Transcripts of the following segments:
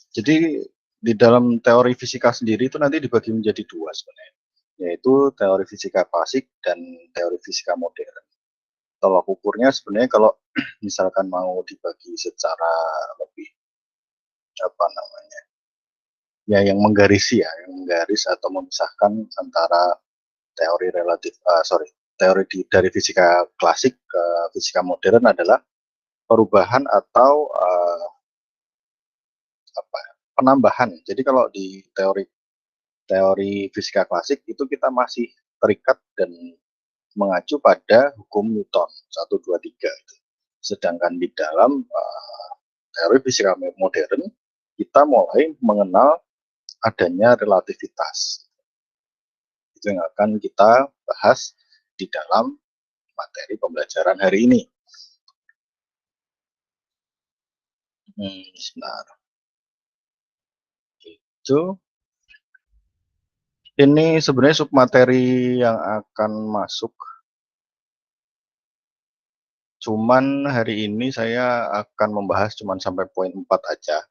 Jadi di dalam teori fisika sendiri itu nanti dibagi menjadi 2 sebenarnya, yaitu teori fisika klasik dan teori fisika modern. Tolak ukurnya sebenarnya kalau misalkan mau dibagi secara lebih, apa namanya, ya yang menggarisi ya, yang menggaris atau memisahkan antara teori relatif sorry, teori dari fisika klasik ke fisika modern adalah perubahan atau, apa ya, penambahan. Jadi kalau di teori teori fisika klasik itu kita masih terikat dan mengacu pada hukum Newton 1, 2, 3 itu. Sedangkan di dalam teori fisika modern kita mulai mengenal adanya relativitas. Itu yang akan kita bahas di dalam materi pembelajaran hari ini. Sebentar. Itu ini sebenarnya submateri yang akan masuk. Cuman hari ini saya akan membahas cuman sampai poin 4 aja.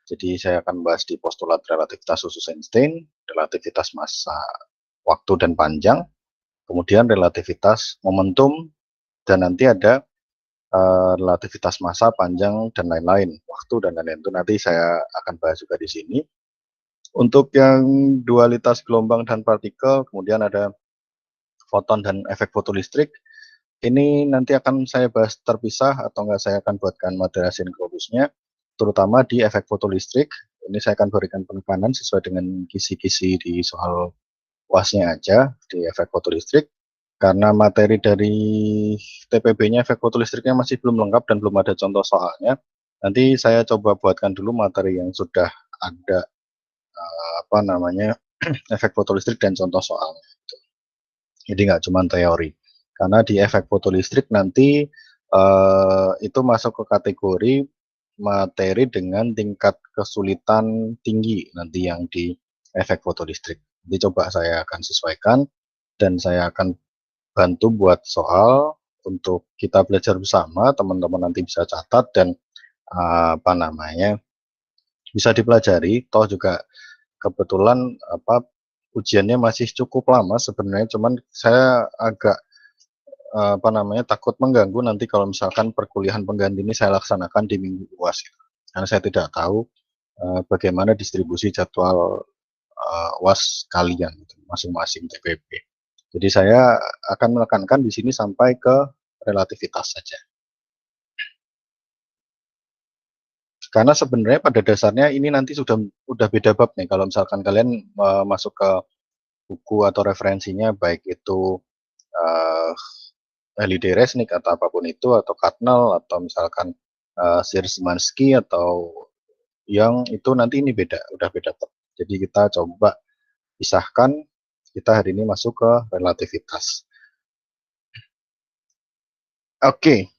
Jadi saya akan bahas di postulat relativitas khusus Einstein, relativitas massa, waktu dan panjang, kemudian relativitas momentum, dan nanti ada relativitas massa, panjang, dan lain-lain, waktu dan lain-lain itu nanti saya akan bahas juga di sini. Untuk yang dualitas gelombang dan partikel, kemudian ada foton dan efek fotolistrik, ini nanti akan saya bahas terpisah atau enggak saya akan buatkan materi asinkronusnya, terutama di efek fotolistrik. Ini saya akan berikan penekanan sesuai dengan kisi-kisi di soal UAS-nya aja di efek fotolistrik. Karena materi dari TPB-nya efek fotolistriknya masih belum lengkap dan belum ada contoh soalnya. Nanti saya coba buatkan dulu materi yang sudah ada apa namanya efek fotolistrik dan contoh soalnya. Jadi nggak cuma teori. Karena di efek fotolistrik nanti itu masuk ke kategori materi dengan tingkat kesulitan tinggi nanti yang di efek fotolistrik. Jadi coba saya akan sesuaikan dan saya akan bantu buat soal untuk kita belajar bersama, teman-teman nanti bisa catat dan apa namanya bisa dipelajari. Toh juga kebetulan apa ujiannya masih cukup lama sebenarnya, cuman saya agak apa namanya takut mengganggu nanti kalau misalkan perkuliahan pengganti ini saya laksanakan di minggu UAS gitu. Karena saya tidak tahu bagaimana distribusi jadwal UAS kalian gitu, masing-masing TPB. Jadi saya akan menekankan di sini sampai ke relativitas saja. Karena sebenarnya pada dasarnya ini nanti sudah beda bab nih kalau misalkan kalian masuk ke buku atau referensinya baik itu uh, Halide Resnick atau apapun itu atau Cardinal atau misalkan Szymanski atau yang itu nanti ini beda, udah beda bab. Jadi kita coba pisahkan, kita hari ini masuk ke relativitas. Oke,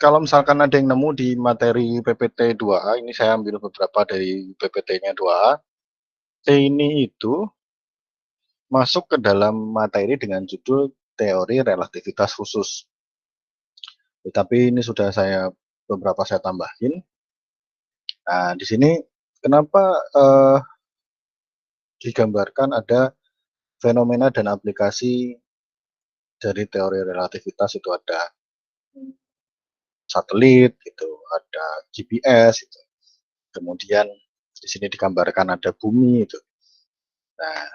kalau misalkan ada yang nemu di materi PPT 2A, ini saya ambil beberapa dari PPT-nya 2A. Ini itu masuk ke dalam materi dengan judul teori relativitas khusus. Tapi ini sudah beberapa saya tambahin. Nah, di sini kenapa digambarkan ada fenomena dan aplikasi dari teori relativitas itu ada satelit, gitu, ada GPS, gitu. Kemudian di sini digambarkan ada bumi itu. Nah,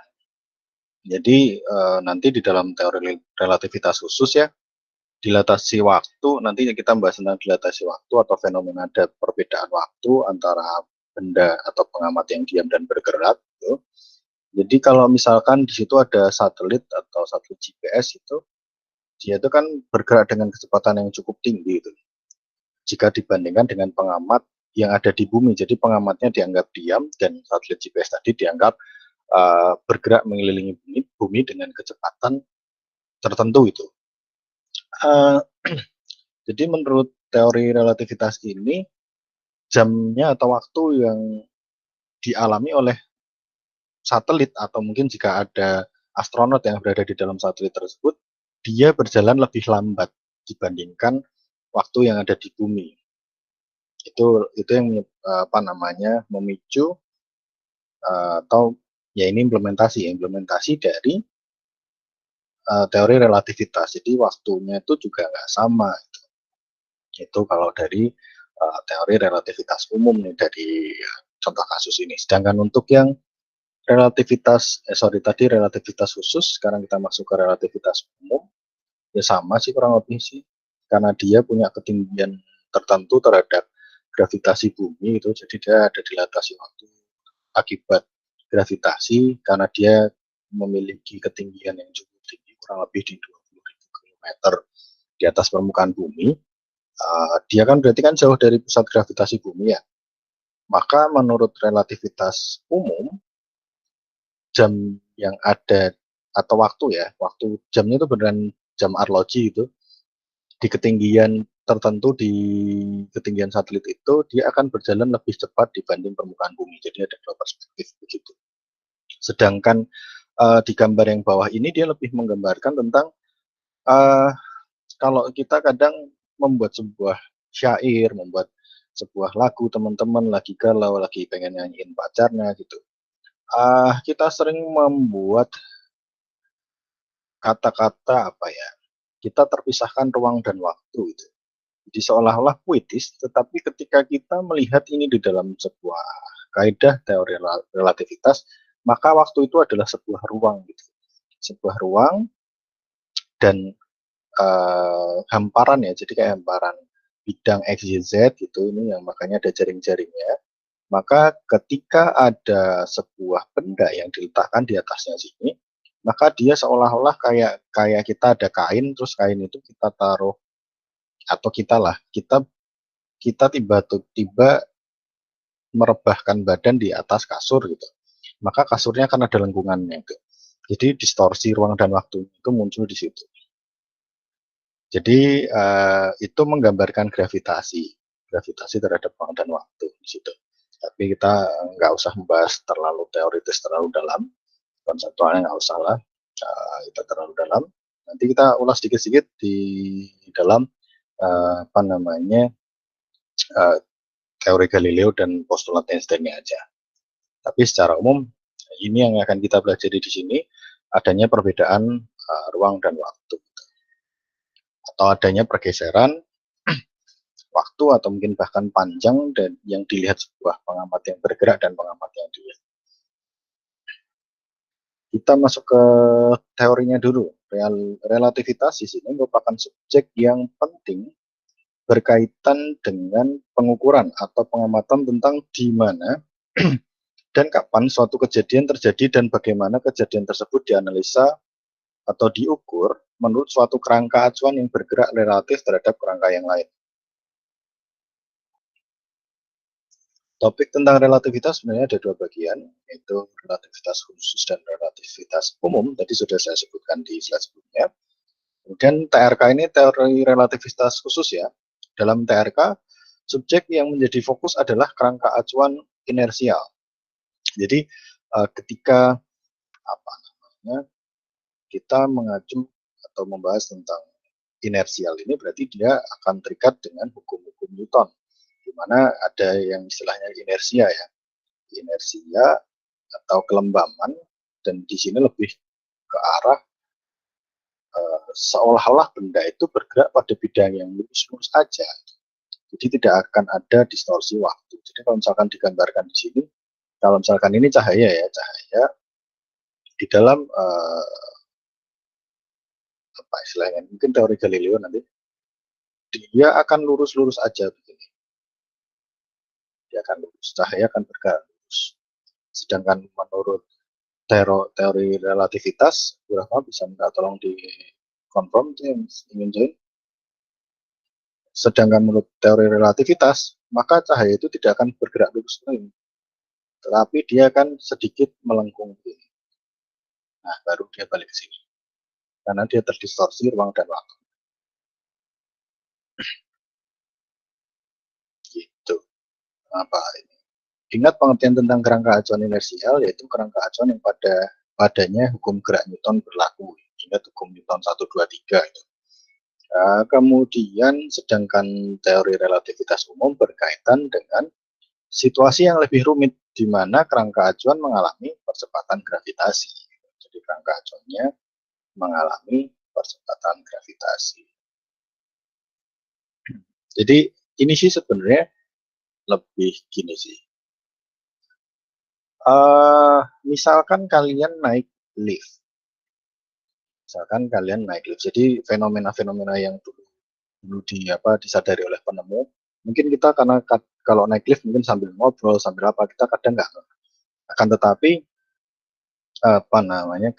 jadi nanti di dalam teori relativitas khusus ya, dilatasi waktu, nanti kita membahas tentang dilatasi waktu atau fenomena ada perbedaan waktu antara benda atau pengamat yang diam dan bergerak. Gitu. Jadi kalau misalkan di situ ada satelit atau satelit GPS itu, dia itu kan bergerak dengan kecepatan yang cukup tinggi itu. Jika dibandingkan dengan pengamat yang ada di bumi, jadi pengamatnya dianggap diam dan satelit GPS tadi dianggap bergerak mengelilingi bumi dengan kecepatan tertentu itu. Jadi menurut teori relativitas ini, jamnya atau waktu yang dialami oleh satelit atau mungkin jika ada astronot yang berada di dalam satelit tersebut, dia berjalan lebih lambat dibandingkan waktu yang ada di bumi. Itu yang apa namanya, memicu atau ya ini implementasi dari teori relativitas. Jadi waktunya itu juga nggak sama. Itu kalau dari teori relativitas umum nih dari contoh kasus ini. Sedangkan untuk yang relativitas khusus, sekarang kita masuk ke relativitas umum, ya sama sih kurang lebih sih. Karena dia punya ketinggian tertentu terhadap gravitasi bumi itu, jadi dia ada dilatasi waktu akibat gravitasi karena dia memiliki ketinggian yang cukup tinggi, kurang lebih di 20.000 kilometer di atas permukaan bumi. Dia kan berarti kan jauh dari pusat gravitasi bumi ya. Maka menurut relativitas umum, jam yang ada atau waktu ya, waktu jamnya itu beneran jam arloji itu, di ketinggian tertentu di ketinggian satelit itu dia akan berjalan lebih cepat dibanding permukaan bumi. Jadi ada dua perspektif begitu. Sedangkan di gambar yang bawah ini dia lebih menggambarkan tentang uh, kalau kita kadang membuat sebuah syair, membuat sebuah lagu, teman-teman lagi galau, lagi pengen nyanyiin pacarnya gitu. Kita sering membuat kata-kata apa ya? Kita terpisahkan ruang dan waktu itu. Jadi seolah-olah puitis, tetapi ketika kita melihat ini di dalam sebuah kaidah teori relativitas, maka waktu itu adalah sebuah ruang gitu. Sebuah ruang dan hamparan ya, jadi kayak hamparan bidang X, Y, Z gitu, ini yang makanya ada jaring-jaringnya. Maka ketika ada sebuah benda yang diletakkan di atasnya sini, maka dia seolah-olah kayak kayak kita ada kain, terus kain itu kita taruh atau kita tiba-tiba merebahkan badan di atas kasur gitu. Maka kasurnya akan ada lengkungannya gitu. Jadi distorsi ruang dan waktu itu muncul di situ. Jadi itu menggambarkan gravitasi terhadap ruang dan waktu di situ. Tapi kita nggak usah membahas terlalu teoritis terlalu dalam, konseptualnya nggak usah lah, kita terlalu dalam. Nanti kita ulas sedikit-sedikit di dalam apa namanya teori Galileo dan postulat Einstein-nya aja. Tapi secara umum ini yang akan kita pelajari di sini, adanya perbedaan ruang dan waktu atau adanya pergeseran waktu atau mungkin bahkan panjang dan yang dilihat sebuah pengamat yang bergerak dan pengamat yang dilihat. Kita masuk ke teorinya dulu. Relativitas di sini merupakan subjek yang penting berkaitan dengan pengukuran atau pengamatan tentang di mana dan kapan suatu kejadian terjadi dan bagaimana kejadian tersebut dianalisa atau diukur menurut suatu kerangka acuan yang bergerak relatif terhadap kerangka yang lain. Topik tentang relativitas sebenarnya ada dua bagian, yaitu relativitas khusus dan relativitas umum. Tadi sudah saya sebutkan di slide sebelumnya. Kemudian TRK ini teori relativitas khusus ya. Dalam TRK, subjek yang menjadi fokus adalah kerangka acuan inersial. Jadi ketika apa namanya kita mengacu atau membahas tentang inersial ini berarti dia akan terikat dengan hukum-hukum Newton, di mana ada yang istilahnya inersia ya, inersia atau kelembaman, dan di sini lebih ke arah seolah-olah benda itu bergerak pada bidang yang lurus-lurus aja, jadi tidak akan ada distorsi waktu. Jadi kalau misalkan digambarkan di sini, kalau misalkan ini cahaya ya, cahaya di dalam apa istilahnya, mungkin teori Galileo nanti, dia akan lurus-lurus aja begini, dia akan lurus, cahaya akan bergerak lurus. Sedangkan menurut teori relativitas, berapa bisa minta tolong di confirm itu yang ingin join. Sedangkan menurut teori relativitas, maka cahaya itu tidak akan bergerak lurus lagi, tetapi dia akan sedikit melengkung begini. Nah, baru dia balik ke sini, karena dia terdistorsi ruang dan waktu. Gitu. Apa ini? Ingat pengertian tentang kerangka acuan inersial, yaitu kerangka acuan yang padanya hukum gerak Newton berlaku. Ingat hukum Newton 1, 2, 3 itu. Kemudian sedangkan teori relativitas umum berkaitan dengan situasi yang lebih rumit di mana kerangka acuan mengalami percepatan gravitasi. Jadi kerangka acuannya mengalami percepatan gravitasi. Jadi ini sih sebenarnya lebih gini sih. Misalkan kalian naik lift. Jadi fenomena-fenomena yang dulu disadari oleh penemu, mungkin kita karena kalau naik lift mungkin sambil ngobrol, sambil apa, kita kadang nggak. Akan tetapi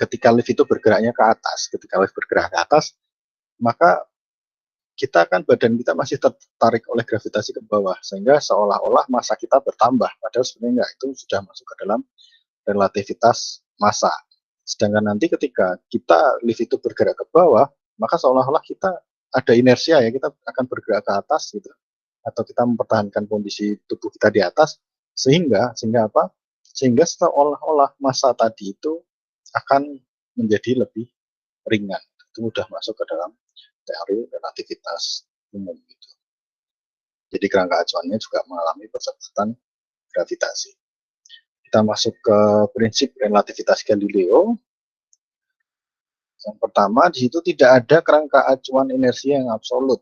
ketika lift itu ketika lift bergerak ke atas, maka badan kita masih tertarik oleh gravitasi ke bawah, sehingga seolah-olah massa kita bertambah, padahal sebenarnya enggak, itu sudah masuk ke dalam relativitas massa. Sedangkan nanti ketika lift itu bergerak ke bawah, maka seolah-olah kita ada inersia ya, kita akan bergerak ke atas gitu, atau kita mempertahankan kondisi tubuh kita di atas, sehingga apa? Sehingga seolah-olah massa tadi itu akan menjadi lebih ringan. Itu sudah masuk ke dalam teori relativitas umum gitu. Jadi kerangka acuannya juga mengalami percepatan gravitasi. Kita masuk ke prinsip relativitas Galileo. Yang pertama, di situ tidak ada kerangka acuan inersia yang absolut.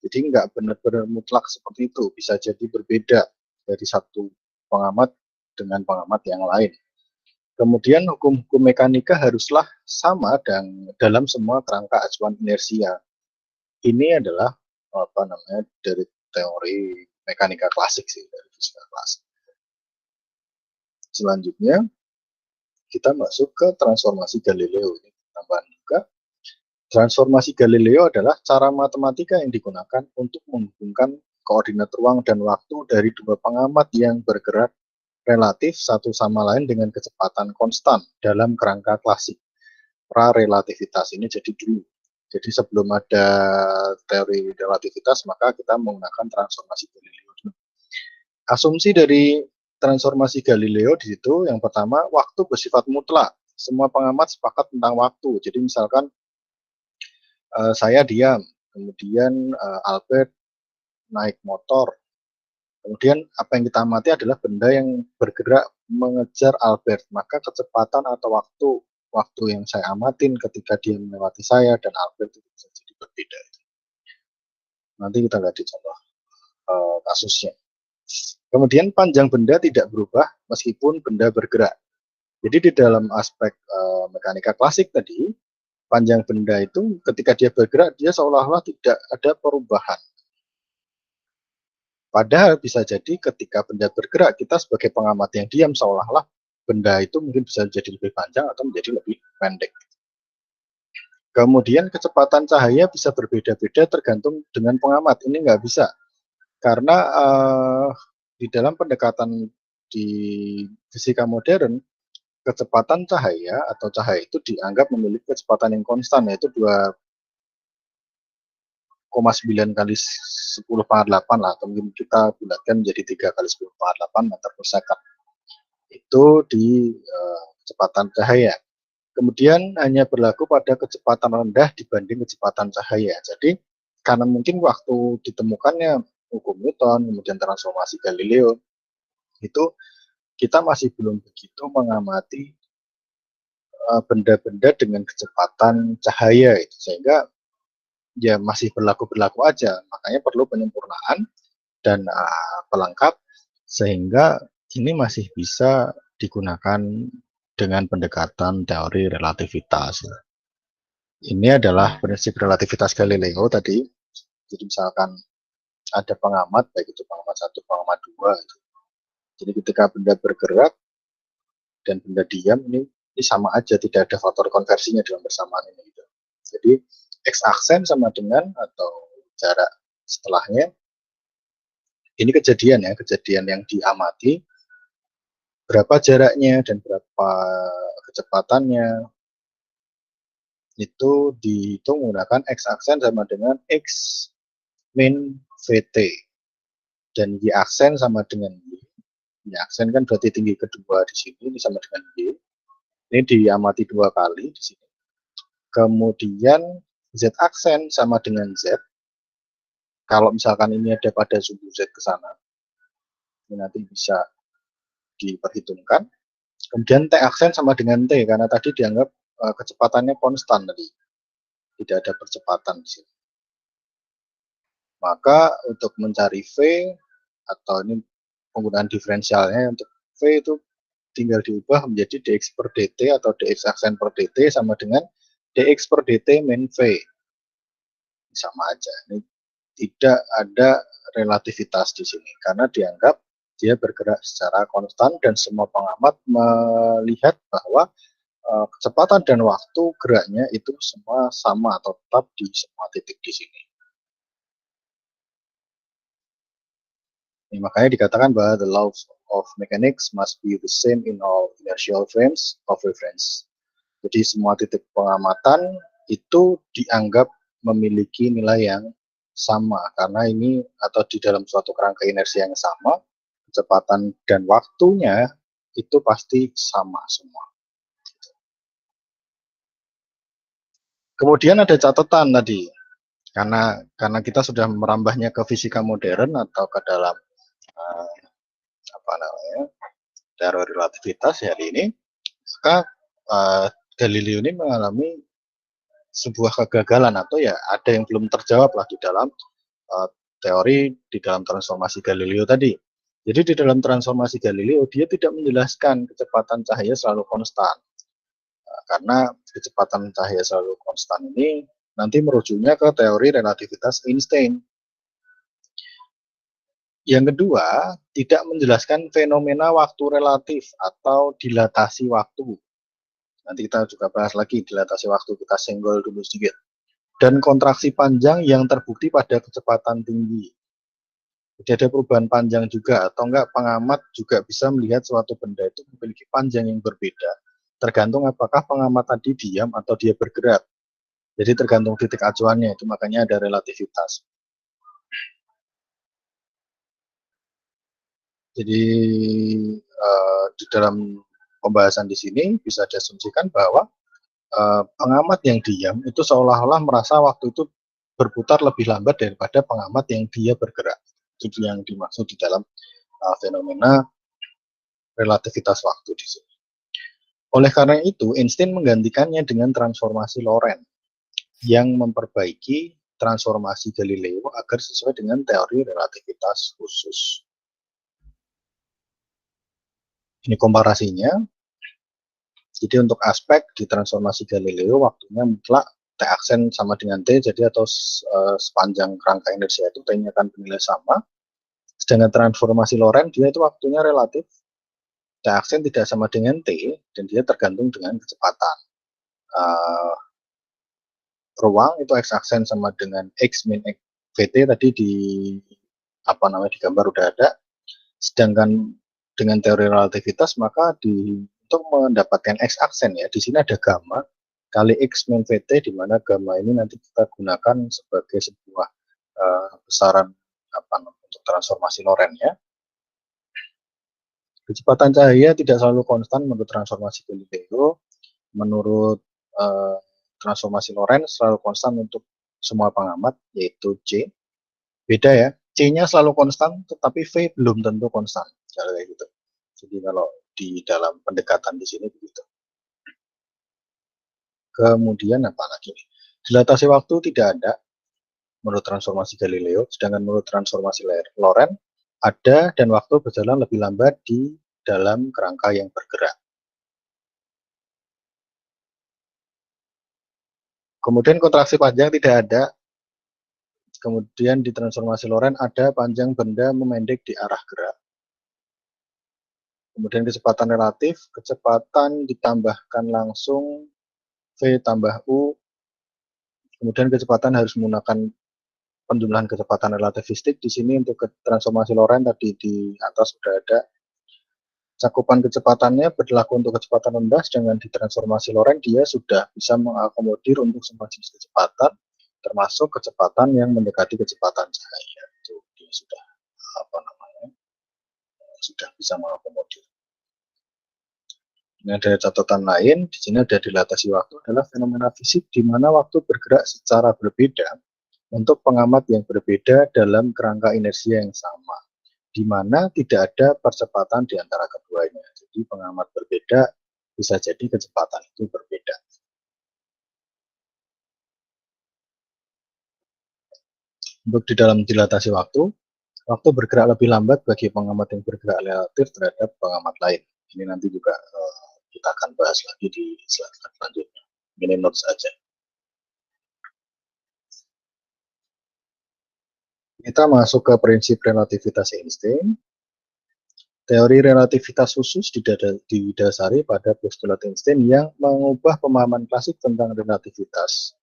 Jadi nggak benar-benar mutlak seperti itu. Bisa jadi berbeda dari satu pengamat dengan pengamat yang lain. Kemudian hukum-hukum mekanika haruslah sama dalam semua kerangka acuan inersia. Ini adalah dari teori mekanika klasik sih, dari fisika klasik. Selanjutnya kita masuk ke transformasi Galileo. Ini tambahan juga. Transformasi Galileo adalah cara matematika yang digunakan untuk menghubungkan koordinat ruang dan waktu dari dua pengamat yang bergerak relatif satu sama lain dengan kecepatan konstan dalam kerangka klasik. Pra-relativitas ini jadi dulu. Jadi sebelum ada teori relativitas, maka kita menggunakan transformasi Galileo. Asumsi dari transformasi Galileo di situ, yang pertama, waktu bersifat mutlak. Semua pengamat sepakat tentang waktu. Jadi misalkan saya diam, kemudian Albert naik motor. Kemudian apa yang kita amati adalah benda yang bergerak mengejar Albert, maka kecepatan atau waktu yang saya amatin ketika dia melewati saya dan Albert itu bisa jadi berbeda. Nanti kita lihat di contoh kasusnya. Kemudian panjang benda tidak berubah meskipun benda bergerak. Jadi di dalam aspek mekanika klasik tadi, panjang benda itu ketika dia bergerak, dia seolah-olah tidak ada perubahan. Padahal bisa jadi ketika benda bergerak, kita sebagai pengamat yang diam seolah-olah benda itu mungkin bisa jadi lebih panjang atau menjadi lebih pendek. Kemudian kecepatan cahaya bisa berbeda-beda tergantung dengan pengamat. Ini nggak bisa, karena di dalam pendekatan di fisika modern, kecepatan cahaya atau cahaya itu dianggap memiliki kecepatan yang konstan, yaitu 2,9 kali 10⁻8 lah, atau mungkin kita bulatkan menjadi 3 kali 10⁻8 meter per second. Itu di kecepatan cahaya. Kemudian hanya berlaku pada kecepatan rendah dibanding kecepatan cahaya. Jadi karena mungkin waktu ditemukannya hukum Newton, kemudian transformasi Galileo, itu kita masih belum begitu mengamati benda-benda dengan kecepatan cahaya itu, sehingga ya masih berlaku aja. Makanya perlu penyempurnaan dan pelengkap sehingga ini masih bisa digunakan dengan pendekatan teori relativitas. Ini adalah prinsip relativitas Galileo tadi. Jadi misalkan ada pengamat, baik itu pengamat 1, pengamat 2. Jadi ketika benda bergerak dan benda diam, ini sama aja, tidak ada faktor konversinya dalam bersamaan ini. Gitu. Jadi x aksen sama dengan atau jarak setelahnya. Ini kejadian yang diamati, berapa jaraknya dan berapa kecepatannya, itu dihitung menggunakan x aksen sama dengan x min vt, dan y aksen sama dengan y. Y aksen kan berarti tinggi kedua di sini, ini sama dengan y. Ini diamati 2 kali di sini. Kemudian Z aksen sama dengan Z, kalau misalkan ini ada pada sumbu Z ke sana, ini nanti bisa diperhitungkan. Kemudian T aksen sama dengan T, karena tadi dianggap kecepatannya konstan tadi, tidak ada percepatan di sini. Maka untuk mencari V, atau ini penggunaan diferensialnya, untuk V itu tinggal diubah menjadi dx per dt atau dx aksen per dt sama dengan dx per dt min V. Sama aja. Ini tidak ada relativitas di sini karena dianggap dia bergerak secara konstan dan semua pengamat melihat bahwa kecepatan dan waktu geraknya itu semua sama atau tetap di semua titik di sini. Ini makanya dikatakan bahwa the laws of mechanics must be the same in all inertial frames of reference. Jadi semua titik pengamatan itu dianggap memiliki nilai yang sama karena ini atau di dalam suatu kerangka inersia yang sama, kecepatan dan waktunya itu pasti sama semua. Kemudian ada catatan tadi, karena kita sudah merambahnya ke fisika modern atau ke dalam apa namanya teori relativitas hari ini, maka Galileo ini mengalami sebuah kegagalan atau ya ada yang belum terjawab lah di dalam teori di dalam transformasi Galileo tadi. Jadi di dalam transformasi Galileo dia tidak menjelaskan kecepatan cahaya selalu konstan. Karena kecepatan cahaya selalu konstan ini nanti merujuknya ke teori relativitas Einstein. Yang kedua, tidak menjelaskan fenomena waktu relatif atau dilatasi waktu. Nanti kita juga bahas lagi dilatasi waktu, kita senggol dulu sedikit. Dan kontraksi panjang yang terbukti pada kecepatan tinggi. Jadi ada perubahan panjang juga, atau enggak pengamat juga bisa melihat suatu benda itu memiliki panjang yang berbeda, tergantung apakah pengamat tadi diam atau dia bergerak. Jadi tergantung titik acuannya, itu makanya ada relativitas. Jadi di dalam pembahasan di sini bisa diasumsikan bahwa pengamat yang diam itu seolah-olah merasa waktu itu berputar lebih lambat daripada pengamat yang dia bergerak. Itu yang dimaksud di dalam fenomena relativitas waktu di sini. Oleh karena itu, Einstein menggantikannya dengan transformasi Lorentz yang memperbaiki transformasi Galileo agar sesuai dengan teori relativitas khusus. Ini komparasinya. Jadi untuk aspek di transformasi Galileo waktunya mutlak T aksen sama dengan T, jadi atau sepanjang kerangka inersia itu T-nya akan bernilai sama. Sedangkan transformasi Lorentz dia itu waktunya relatif, T aksen tidak sama dengan T dan dia tergantung dengan kecepatan. Ruang itu X aksen sama dengan X min X VT tadi di apa namanya di gambar udah ada. Sedangkan dengan teori relativitas maka untuk mendapatkan X aksen ya di sini ada gamma kali X min VT, di mana gamma ini nanti kita gunakan sebagai sebuah besaran untuk transformasi Lorentz ya. Kecepatan cahaya tidak selalu konstan menurut transformasi Galileo. Menurut transformasi Lorentz selalu konstan untuk semua pengamat, yaitu C. Beda ya, C-nya selalu konstan, tetapi V belum tentu konstan. Kayak gitu. Jadi kalau di dalam pendekatan di sini begitu. Kemudian apa lagi? Dilatasi waktu tidak ada menurut transformasi Galileo, sedangkan menurut transformasi Lorentz ada dan waktu berjalan lebih lambat di dalam kerangka yang bergerak. Kemudian kontraksi panjang tidak ada. Kemudian di transformasi Lorentz ada panjang benda memendek di arah gerak. Kemudian kecepatan relatif, kecepatan ditambahkan langsung V tambah U. Kemudian kecepatan harus menggunakan penjumlahan kecepatan relativistik. Di sini untuk transformasi Lorentz tadi di atas sudah ada. Cakupan kecepatannya berlaku untuk kecepatan rendah, sedangkan di transformasi Lorentz dia sudah bisa mengakomodir untuk semua jenis kecepatan, termasuk kecepatan yang mendekati kecepatan cahaya. Itu dia sudah sudah bisa mengakomodir. Ada catatan lain, di sini ada dilatasi waktu adalah fenomena fisik di mana waktu bergerak secara berbeda untuk pengamat yang berbeda dalam kerangka inersia yang sama, di mana tidak ada percepatan di antara keduanya. Jadi pengamat berbeda bisa jadi kecepatan itu berbeda. Untuk di dalam dilatasi waktu, waktu bergerak lebih lambat bagi pengamat yang bergerak relatif terhadap pengamat lain. Ini nanti juga kita akan bahas lagi di slide selanjutnya. Ini notes saja. Kita masuk ke prinsip relativitas Einstein. Teori relativitas khusus didasari pada postulat Einstein yang mengubah pemahaman klasik tentang relativitas.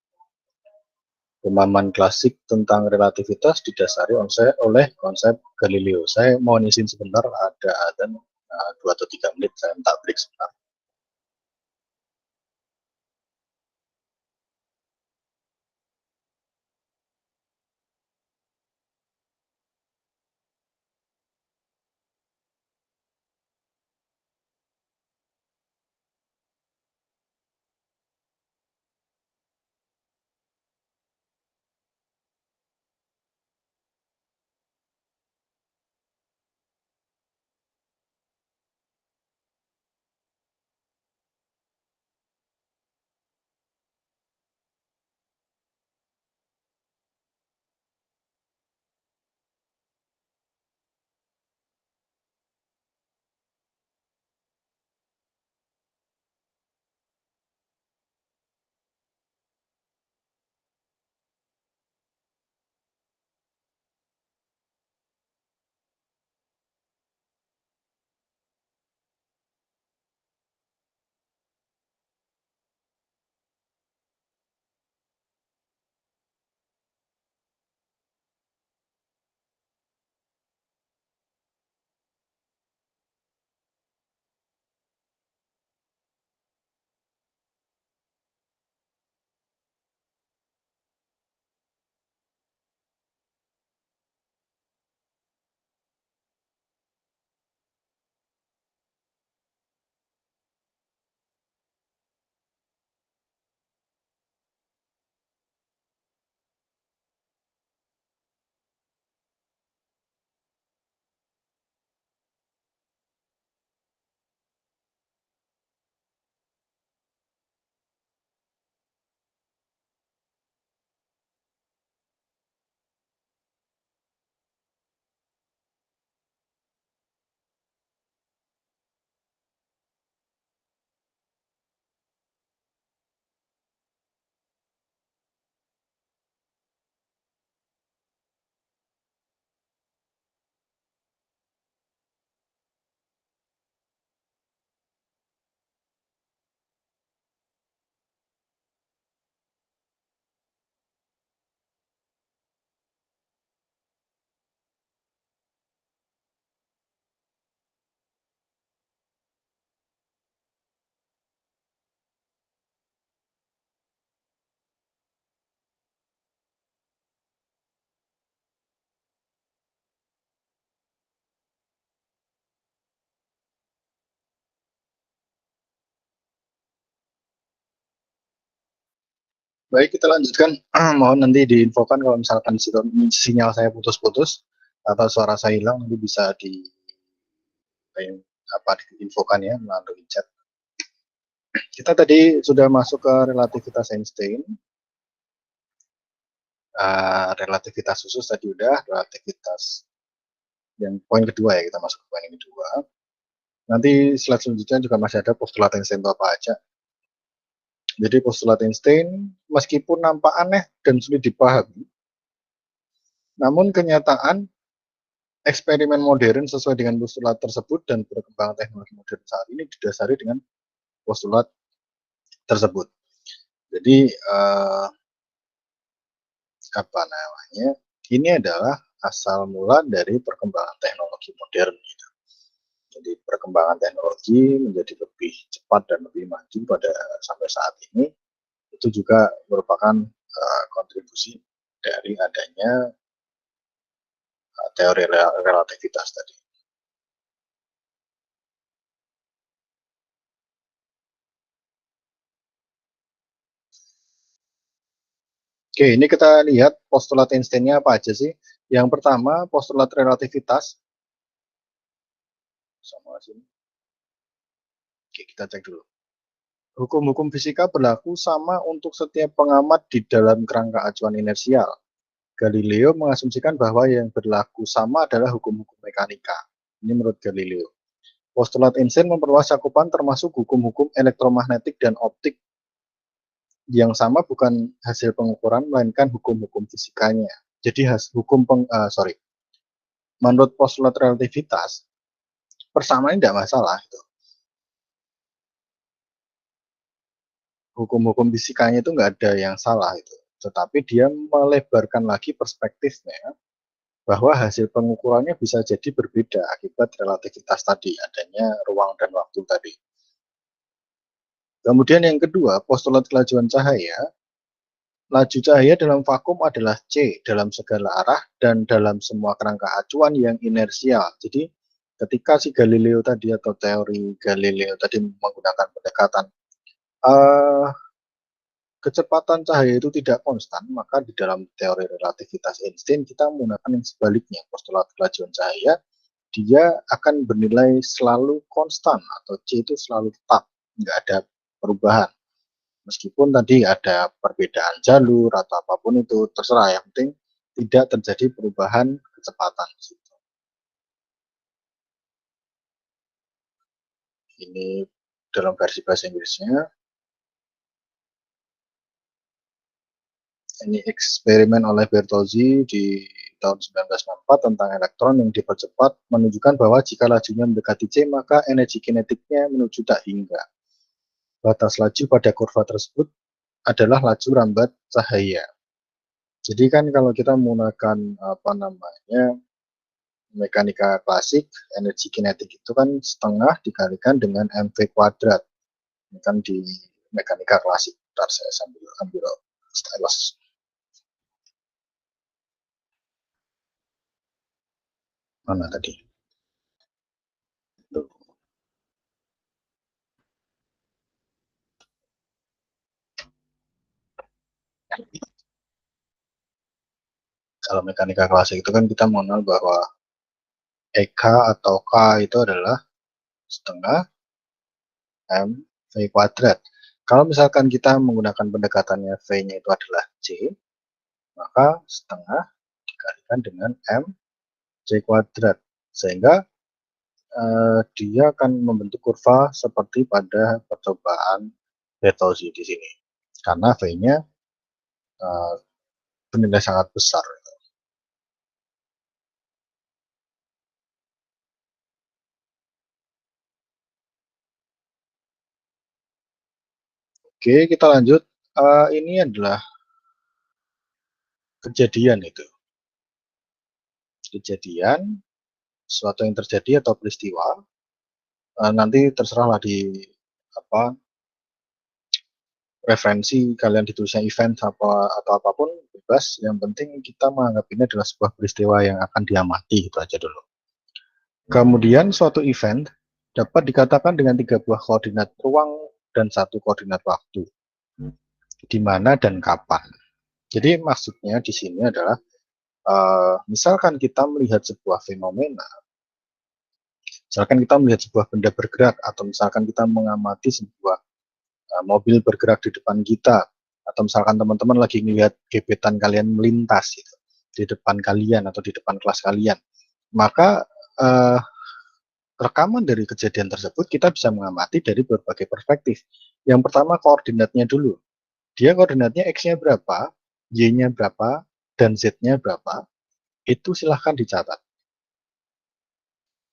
Pemahaman klasik tentang relativitas didasari oleh konsep Galileo. Saya mohon izin sebentar, ada adzan 2 atau 3 menit, saya minta break sebentar. Baik, kita lanjutkan. Mohon nanti diinfokan kalau misalkan sinyal saya putus-putus atau suara saya hilang, nanti bisa diinfokan ya melalui chat. Kita tadi sudah masuk ke relativitas Einstein. Relativitas khusus tadi udah, relativitas yang poin kedua ya, kita masuk ke poin yang kedua. Nanti slide selanjutnya juga masih ada postulat Einstein itu apa aja. Jadi postulat Einstein meskipun nampak aneh dan sulit dipahami, namun kenyataan eksperimen modern sesuai dengan postulat tersebut dan perkembangan teknologi modern saat ini didasari dengan postulat tersebut. Jadi apa namanya? Ini adalah asal mula dari perkembangan teknologi modern. Gitu. Jadi perkembangan teknologi menjadi lebih cepat dan lebih maju pada sampai saat ini itu juga merupakan kontribusi dari adanya teori relativitas tadi. Oke, ini kita lihat postulat Einstein-nya apa aja sih. Yang pertama, postulat relativitas. Sama sini. Oke, kita cek dulu. Hukum-hukum fisika berlaku sama untuk setiap pengamat di dalam kerangka acuan inersial. Galileo mengasumsikan bahwa yang berlaku sama adalah hukum-hukum mekanika. Ini menurut Galileo. Postulat Einstein memperluas cakupan termasuk hukum-hukum elektromagnetik dan optik yang sama bukan hasil pengukuran melainkan hukum-hukum fisikanya. Jadi menurut postulat relativitas persamaan tidak masalah. Gitu. Hukum-hukum fisikanya itu nggak ada yang salah itu. Tetapi dia melebarkan lagi perspektifnya bahwa hasil pengukurannya bisa jadi berbeda akibat relativitas tadi, adanya ruang dan waktu tadi. Kemudian yang kedua, postulat kelajuan cahaya. Laju cahaya dalam vakum adalah C dalam segala arah dan dalam semua kerangka acuan yang inersial. Jadi ketika si Galileo tadi atau teori Galileo tadi menggunakan pendekatan uh, kecepatan cahaya itu tidak konstan, maka di dalam teori relativitas Einstein kita menggunakan yang sebaliknya, postulat kelajuan cahaya, dia akan bernilai selalu konstan atau C itu selalu tetap, nggak ada perubahan. Meskipun tadi ada perbedaan jalur atau apapun itu, terserah, yang penting tidak terjadi perubahan kecepatan. Ini dalam versi bahasa Inggrisnya. Ini eksperimen oleh Bertozzi di tahun 1964 tentang elektron yang dipercepat menunjukkan bahwa jika lajunya mendekati C, maka energi kinetiknya menuju tak hingga. Batas laju pada kurva tersebut adalah laju rambat cahaya. Jadi kan kalau kita menggunakan mekanika klasik, energi kinetik itu kan setengah dikalikan dengan mv kuadrat. Ini kan di mekanika klasik. Bentar, saya sambil ambil stylus. Mana tadi? Kalau mekanika klasik itu kan kita mengenal bahwa EK atau K itu adalah setengah M V kuadrat. Kalau misalkan kita menggunakan pendekatannya V-nya itu adalah C, maka setengah dikalikan dengan M C kuadrat. Sehingga dia akan membentuk kurva seperti pada percobaan Bertozzi di sini. Karena V-nya bernilai sangat besar. Oke, kita lanjut. Ini adalah kejadian itu. Kejadian, suatu yang terjadi atau peristiwa. Nanti terserahlah di apa referensi kalian ditulisnya event atau apapun bebas. Yang penting kita menganggap ini adalah sebuah peristiwa yang akan diamati, itu aja dulu. Kemudian suatu event dapat dikatakan dengan 3 buah koordinat ruang dan 1 koordinat waktu. Di mana dan kapan. Jadi maksudnya di sini adalah misalkan kita melihat sebuah fenomena, misalkan kita melihat sebuah benda bergerak, atau misalkan kita mengamati sebuah mobil bergerak di depan kita, atau misalkan teman-teman lagi melihat gebetan kalian melintas gitu, di depan kalian atau di depan kelas kalian, maka rekaman dari kejadian tersebut kita bisa mengamati dari berbagai perspektif. Yang pertama koordinatnya dulu. Dia koordinatnya X-nya berapa, Y-nya berapa, dan Z-nya berapa, itu silahkan dicatat.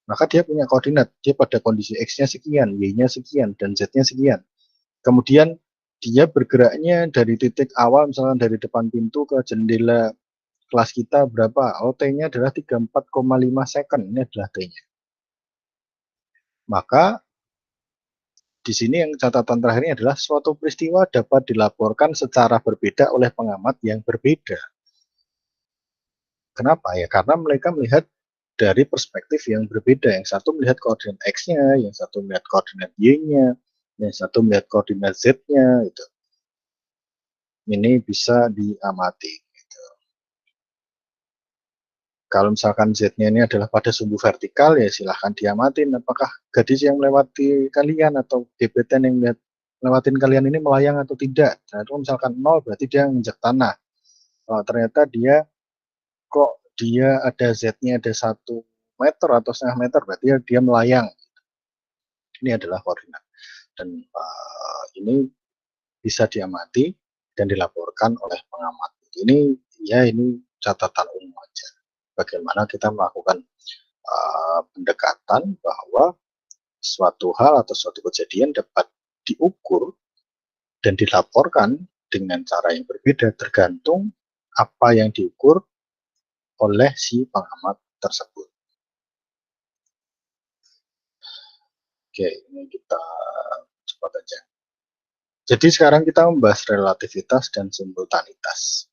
Maka dia punya koordinat, dia pada kondisi X-nya sekian, Y-nya sekian, dan Z-nya sekian. Kemudian dia bergeraknya dari titik awal, misalnya dari depan pintu ke jendela kelas kita berapa, T-nya adalah 34,5 second, ini adalah T-nya. Maka di sini yang catatan terakhirnya adalah suatu peristiwa dapat dilaporkan secara berbeda oleh pengamat yang berbeda. Kenapa ya? Karena mereka melihat dari perspektif yang berbeda. Yang satu melihat koordinat X-nya, yang satu melihat koordinat Y-nya, yang satu melihat koordinat Z-nya. Gitu. Ini bisa diamati. Kalau misalkan Z-nya ini adalah pada sumbu vertikal, ya silahkan diamatin apakah gadis yang melewati kalian atau gebetan yang lewatin kalian ini melayang atau tidak. Nah, itu misalkan 0 berarti dia menginjak tanah. Kalau ternyata dia ada Z-nya ada 1 meter atau setengah meter, berarti dia melayang. Ini adalah koordinat. Dan ini bisa diamati dan dilaporkan oleh pengamat. Ini catatan umum aja. Bagaimana kita melakukan pendekatan bahwa suatu hal atau suatu kejadian dapat diukur dan dilaporkan dengan cara yang berbeda tergantung apa yang diukur oleh si pengamat tersebut. Oke, ini kita cepat aja. Jadi sekarang kita membahas relativitas dan simultanitas.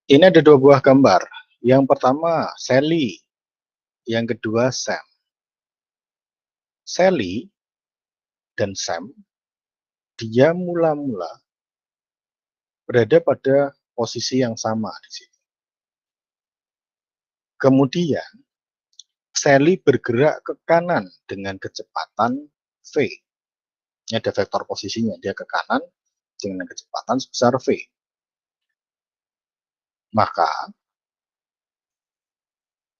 Ini ada 2 buah gambar. Yang pertama Sally, yang kedua Sam. Sally dan Sam, dia mula-mula berada pada posisi yang sama di sini. Kemudian Sally bergerak ke kanan dengan kecepatan v. Ini ada vektor posisinya, dia ke kanan dengan kecepatan sebesar v. Maka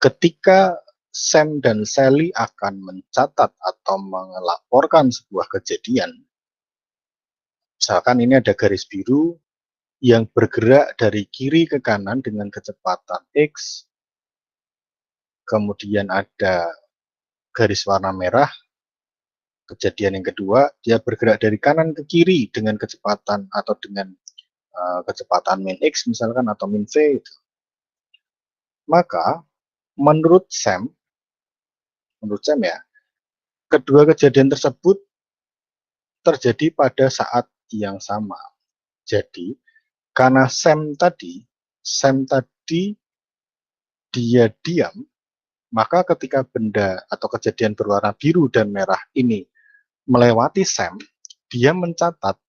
ketika Sam dan Sally akan mencatat atau melaporkan sebuah kejadian, misalkan ini ada garis biru yang bergerak dari kiri ke kanan dengan kecepatan x, kemudian ada garis warna merah, kejadian yang kedua, dia bergerak dari kanan ke kiri dengan kecepatan atau dengan kecepatan min x misalkan atau min v. Maka menurut Sam ya, kedua kejadian tersebut terjadi pada saat yang sama. Jadi karena Sam tadi dia diam, maka ketika benda atau kejadian berwarna biru dan merah ini melewati Sam, dia mencatat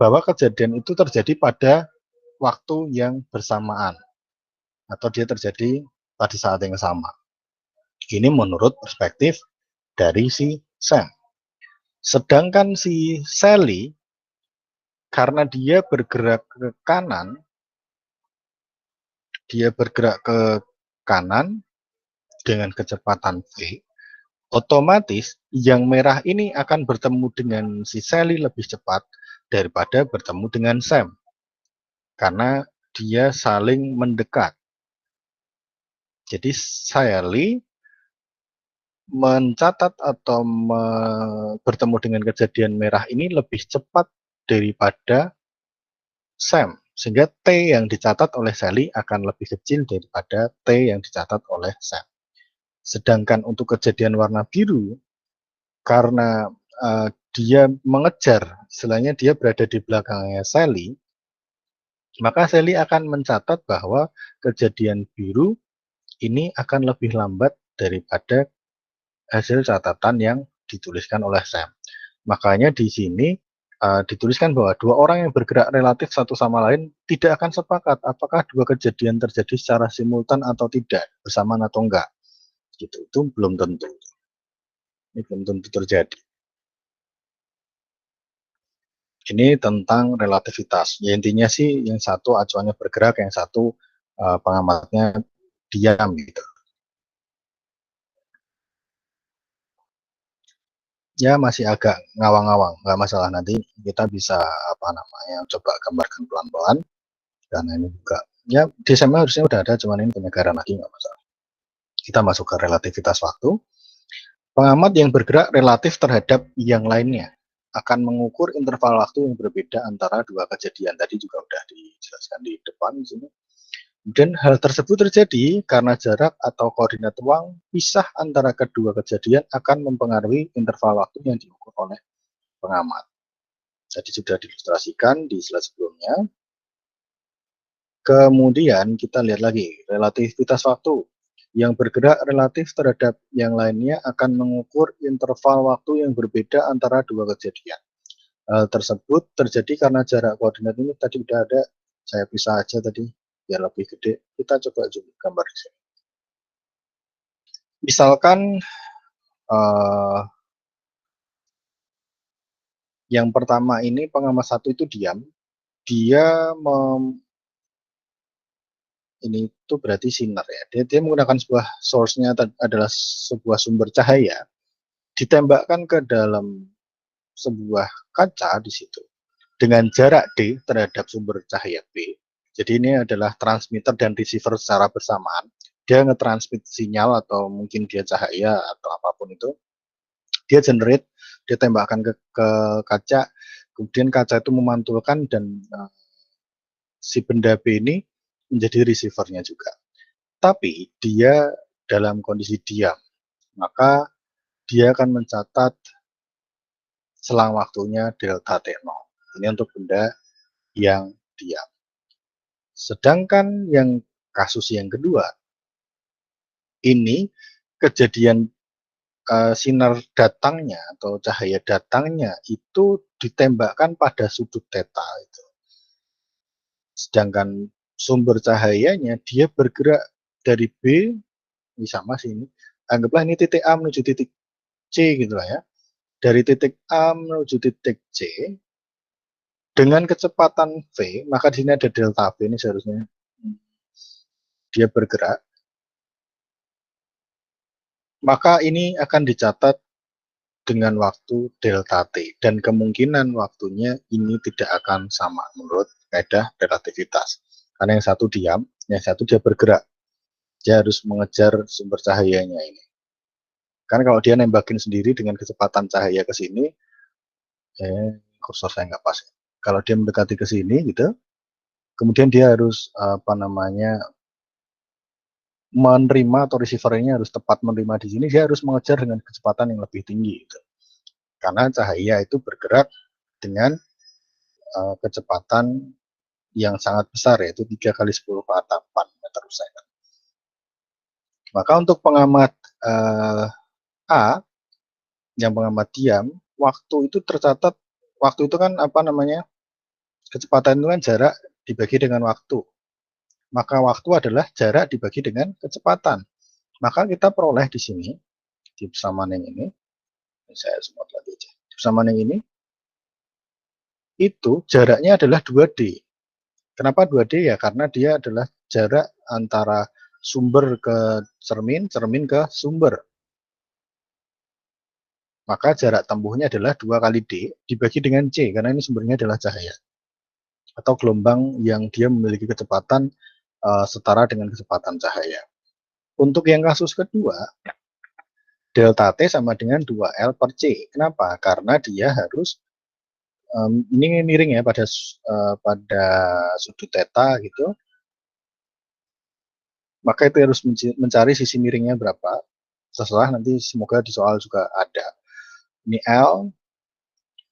bahwa kejadian itu terjadi pada waktu yang bersamaan atau dia terjadi pada saat yang sama. Ini menurut perspektif dari si Sam. Sedangkan si Sally, karena dia bergerak ke kanan dengan kecepatan v, otomatis yang merah ini akan bertemu dengan si Sally lebih cepat daripada bertemu dengan Sam. Karena dia saling mendekat. Jadi Sally mencatat atau bertemu dengan kejadian merah ini lebih cepat daripada Sam, sehingga T yang dicatat oleh Sally akan lebih kecil daripada T yang dicatat oleh Sam. Sedangkan untuk kejadian warna biru, karena dia mengejar, istilahnya dia berada di belakangnya Sally, maka Sally akan mencatat bahwa kejadian biru ini akan lebih lambat daripada hasil catatan yang dituliskan oleh Sam. Makanya di sini dituliskan bahwa 2 orang yang bergerak relatif satu sama lain tidak akan sepakat apakah 2 kejadian terjadi secara simultan atau tidak, bersamaan atau enggak. Gitu. Itu belum tentu. Ini belum tentu terjadi. Ini tentang relativitas. Ya, intinya sih yang satu acuannya bergerak, yang satu pengamatnya diam gitu. Ya masih agak ngawang-ngawang, nggak masalah, nanti kita bisa coba gambarkan pelan-pelan. Karena ini juga ya di SMA harusnya udah ada, cuman ini penyegaran lagi, nggak masalah. Kita masuk ke relativitas waktu. Pengamat yang bergerak relatif terhadap yang lainnya akan mengukur interval waktu yang berbeda antara 2 kejadian. Tadi juga udah dijelaskan di depan di sini. Dan hal tersebut terjadi karena jarak atau koordinat ruang pisah antara kedua kejadian akan mempengaruhi interval waktu yang diukur oleh pengamat. Jadi sudah diilustrasikan di slide sebelumnya. Kemudian kita lihat lagi relativitas waktu. Yang bergerak relatif terhadap yang lainnya akan mengukur interval waktu yang berbeda antara 2 kejadian. Hal tersebut terjadi karena jarak koordinat ini tadi udah ada, saya pisah aja tadi biar lebih gede. Kita coba zoom gambar di sini. Misalkan yang pertama ini pengamat satu itu diam, dia ini itu berarti sinar ya. Dia menggunakan sebuah source-nya adalah sebuah sumber cahaya, ditembakkan ke dalam sebuah kaca di situ dengan jarak D terhadap sumber cahaya B. Jadi ini adalah transmitter dan receiver secara bersamaan. Dia ngetransmit sinyal atau mungkin dia cahaya atau apapun itu. Dia generate, dia tembakkan ke kaca, kemudian kaca itu memantulkan dan si benda B ini menjadi receivernya juga. Tapi dia dalam kondisi diam, maka dia akan mencatat selang waktunya delta T0. Ini untuk benda yang diam. Sedangkan yang kasus yang kedua, ini kejadian sinar datangnya atau cahaya datangnya itu ditembakkan pada sudut theta itu. Sedangkan sumber cahayanya dia bergerak dari B, ini sama sih ini. Anggaplah ini titik A menuju titik C gitu lah ya. Dari titik A menuju titik C dengan kecepatan V, maka di sini ada delta V ini seharusnya dia bergerak. Maka ini akan dicatat dengan waktu delta T dan kemungkinan waktunya ini tidak akan sama menurut kaidah relativitas. Karena yang satu diam, yang satu dia bergerak. Dia harus mengejar sumber cahayanya ini. Kan kalau dia nembakin sendiri dengan kecepatan cahaya ke sini, kursor saya nggak pas. Kalau dia mendekati ke sini gitu, kemudian dia harus apa namanya menerima atau receivernya harus tepat menerima di sini, dia harus mengejar dengan kecepatan yang lebih tinggi gitu. Karena cahaya itu bergerak dengan kecepatan yang sangat besar, yaitu 3 kali 10 ke 8 meter per second. Maka untuk pengamat A yang pengamat diam, waktu itu tercatat, waktu itu kan apa namanya, kecepatan itu kan jarak dibagi dengan waktu. Maka waktu adalah jarak dibagi dengan kecepatan. Maka kita peroleh di sini, di persamaan yang ini saya semut lagi aja. Di persamaan yang ini, itu jaraknya adalah 2D. Kenapa 2D ya? Karena dia adalah jarak antara sumber ke cermin, cermin ke sumber. Maka jarak tempuhnya adalah 2 kali D dibagi dengan C, karena ini sumbernya adalah cahaya. Atau gelombang yang dia memiliki kecepatan setara dengan kecepatan cahaya. Untuk yang kasus kedua, delta T sama dengan 2L per C. Kenapa? Karena dia harus, ini miring ya pada sudut theta gitu, maka itu harus mencari sisi miringnya berapa, terserah nanti semoga di soal juga ada. Ini L,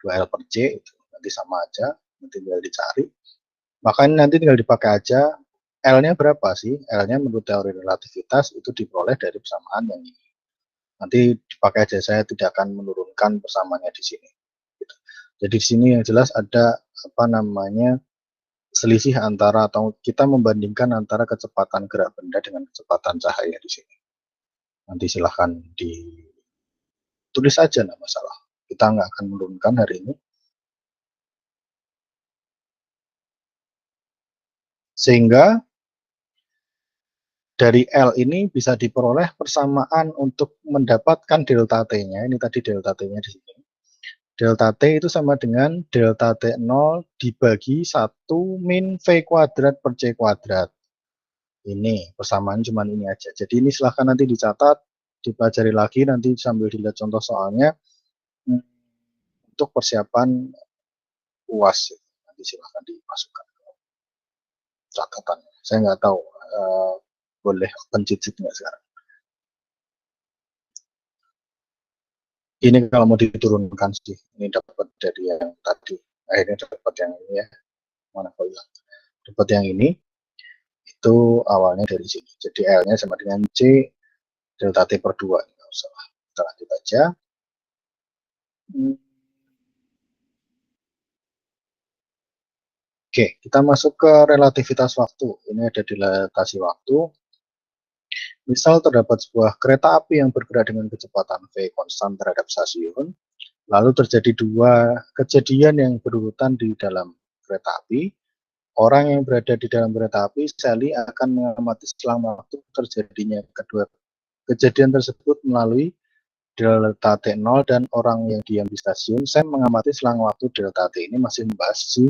2L per C, itu nanti sama aja, nanti tinggal dicari. Maka ini nanti tinggal dipakai aja, L-nya berapa sih? L-nya menurut teori relativitas itu diperoleh dari persamaan yang ini. Nanti dipakai aja, saya tidak akan menurunkan persamaannya di sini. Jadi di sini yang jelas ada apa namanya selisih antara atau kita membandingkan antara kecepatan gerak benda dengan kecepatan cahaya di sini. Nanti silahkan ditulis aja, nggak masalah. Kita nggak akan menurunkan hari ini. Sehingga dari L ini bisa diperoleh persamaan untuk mendapatkan delta T-nya. Ini tadi delta T-nya di sini. Delta T itu sama dengan delta T0 dibagi 1 min V kuadrat per C kuadrat. Ini persamaan cuma ini aja. Jadi ini silahkan nanti dicatat, dipelajari lagi, nanti sambil dilihat contoh soalnya untuk persiapan UAS. Nanti silahkan dimasukkan ke catatan. Saya nggak tahu boleh open cheat sheet nggak sekarang. Ini kalau mau diturunkan sih, ini dapat dari yang tadi, akhirnya dapat yang ini ya, mana kau hilang, dapat yang ini, itu awalnya dari sini. Jadi L-nya sama dengan C delta T per 2. Nggak usah, kita lanjut aja. Oke, kita masuk ke relativitas waktu. Ini ada dilatasi waktu. Misal terdapat sebuah kereta api yang bergerak dengan kecepatan v konstan terhadap stasiun, lalu terjadi dua kejadian yang berurutan di dalam kereta api. Orang yang berada di dalam kereta api, Sally akan mengamati selang waktu terjadinya kedua kejadian tersebut melalui delta T0, dan orang yang diam di stasiun, Sam, mengamati selang waktu delta T. Ini masih membahas si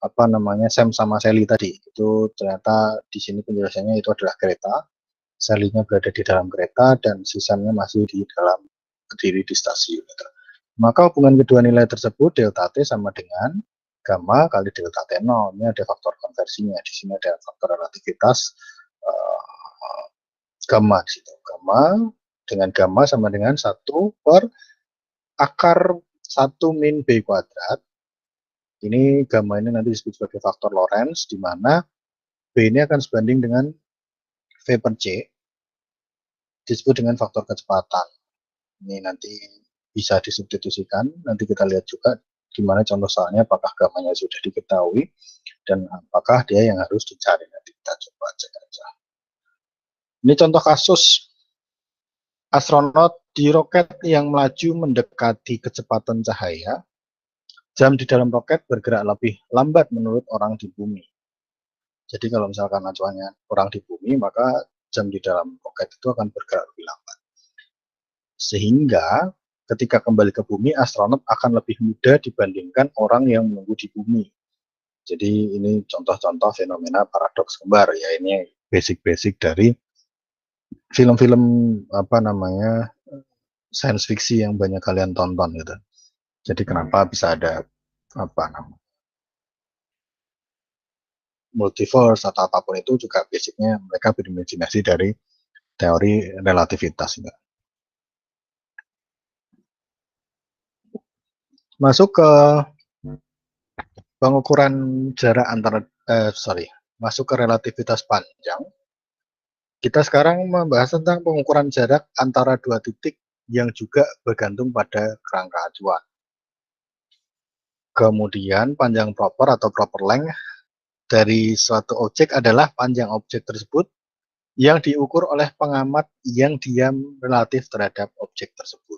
Sam sama Sally tadi. Itu ternyata di sini penjelasannya itu adalah kereta. Sally-nya berada di dalam kereta dan si Sam-nya masih di dalam berdiri di stasiun. Maka hubungan kedua nilai tersebut delta T sama dengan gamma kali delta T0. Ini ada faktor konversinya. Di sini ada faktor relativitas gamma di situ. Gamma dengan gamma sama dengan 1 per akar 1 min B kuadrat. Ini gamma ini nanti disebut sebagai faktor Lorentz, di mana B ini akan sebanding dengan V per C, disebut dengan faktor kecepatan. Ini nanti bisa disubstitusikan, nanti kita lihat juga gimana contoh soalnya, apakah gammanya sudah diketahui, dan apakah dia yang harus dicari. Nanti kita coba cek aja. Ini contoh kasus astronot di roket yang melaju mendekati kecepatan cahaya. Jam di dalam roket bergerak lebih lambat menurut orang di bumi. Jadi kalau misalkan acuannya orang di bumi, maka jam di dalam roket itu akan bergerak lebih lambat. Sehingga ketika kembali ke bumi, astronot akan lebih mudah dibandingkan orang yang menunggu di bumi. Jadi ini contoh-contoh fenomena paradoks kembar ya. Ini basic-basic dari film-film science fiction yang banyak kalian tonton gitu. Jadi kenapa bisa ada multiverse atau apapun itu juga basicnya mereka berimajinasi dari teori relativitas. Gitu. Masuk ke pengukuran jarak antara masuk ke relativitas panjang. Kita sekarang membahas tentang pengukuran jarak antara dua titik yang juga bergantung pada kerangka acuan. Kemudian panjang proper atau proper length dari suatu objek adalah panjang objek tersebut yang diukur oleh pengamat yang diam relatif terhadap objek tersebut.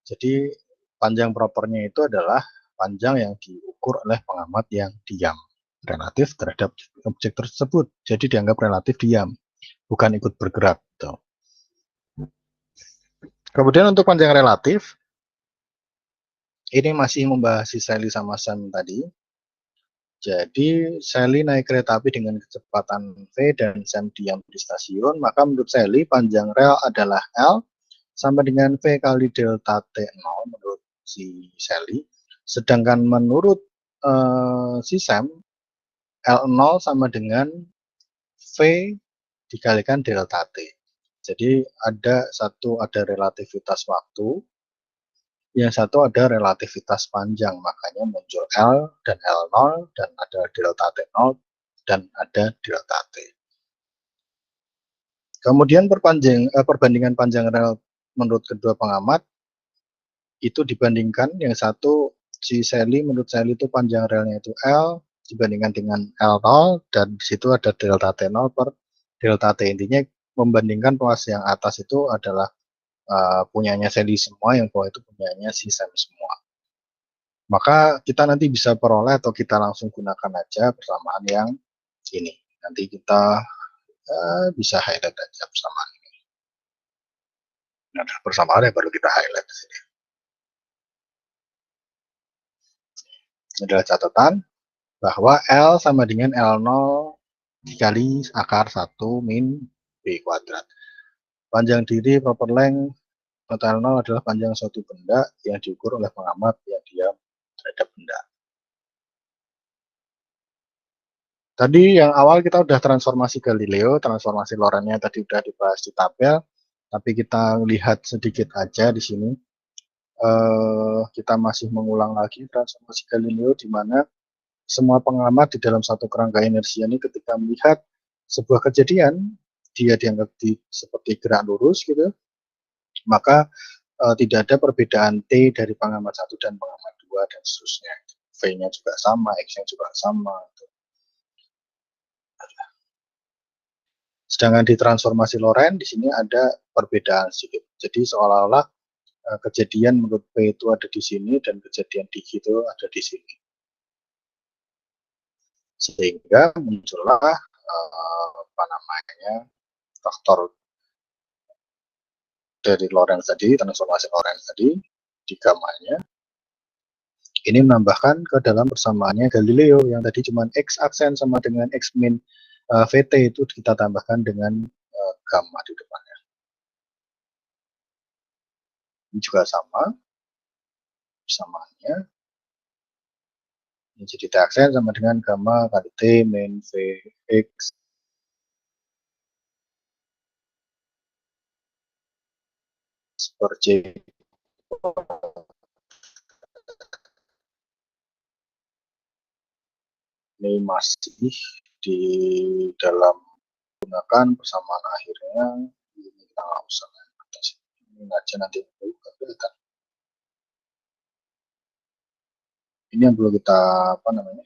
Jadi panjang propernya itu adalah panjang yang diukur oleh pengamat yang diam relatif terhadap objek tersebut. Jadi dianggap relatif diam, bukan ikut bergerak. Gitu. Kemudian untuk panjang relatif, ini masih membahas si Sally sama Sam tadi. Jadi Sally naik kereta api dengan kecepatan V dan Sam diam di stasiun, maka menurut Sally panjang rel adalah L sama dengan V kali delta T0 menurut si Sally. Sedangkan menurut si Sam, L0 sama dengan V dikalikan delta T. Jadi ada relativitas waktu, yang satu ada relativitas panjang, makanya muncul L dan L0, dan ada delta T0, dan ada delta T. Kemudian perbandingan panjang rel menurut kedua pengamat, itu dibandingkan yang satu, si Sally, menurut Sally itu panjang relnya itu L, dibandingkan dengan L0, dan di situ ada delta T0 per delta T. Intinya membandingkan ruas yang atas itu adalah punyanya Sally semua, yang bawah itu punyanya si Sam semua. Maka kita nanti bisa peroleh atau kita langsung gunakan aja persamaan yang ini. Nanti kita bisa highlight aja persamaan ini. Nah, persamaan yang baru kita highlight di sini. Ini adalah catatan bahwa L sama dengan L0 dikali akar 1 min B kuadrat. Panjang diri proper length L0 adalah panjang suatu benda yang diukur oleh pengamat yang diam terhadap benda. Tadi yang awal kita udah transformasi Galileo, transformasi Lorentz-nya tadi udah dibahas di tabel, tapi kita lihat sedikit aja di sini. Kita masih mengulang lagi transformasi Galileo, di mana semua pengamat di dalam satu kerangka inersia ini ketika melihat sebuah kejadian, dia dianggap seperti gerak lurus gitu, maka tidak ada perbedaan T dari pengamat 1 dan pengamat 2 dan seterusnya. V-nya juga sama, X-nya juga sama. Sedangkan di transformasi Lorentz di sini ada perbedaan sedikit. Jadi seolah-olah kejadian menurut P itu ada di sini dan kejadian di Q itu ada di sini. Sehingga muncullah apa namanya faktor dari Lorentz tadi, transformasi Lorentz tadi di gamanya. Ini menambahkan ke dalam persamaannya Galileo yang tadi cuma X aksen sama dengan X min VT itu kita tambahkan dengan gamma di depannya. Ini juga sama persamaannya. Ini jadi T aksen sama dengan gamma kali T min VX per J. Ini masih di dalam gunakan persamaan akhirnya. Ini kita nggak usah ini aja nanti kelihatan. Ini yang perlu kita apa namanya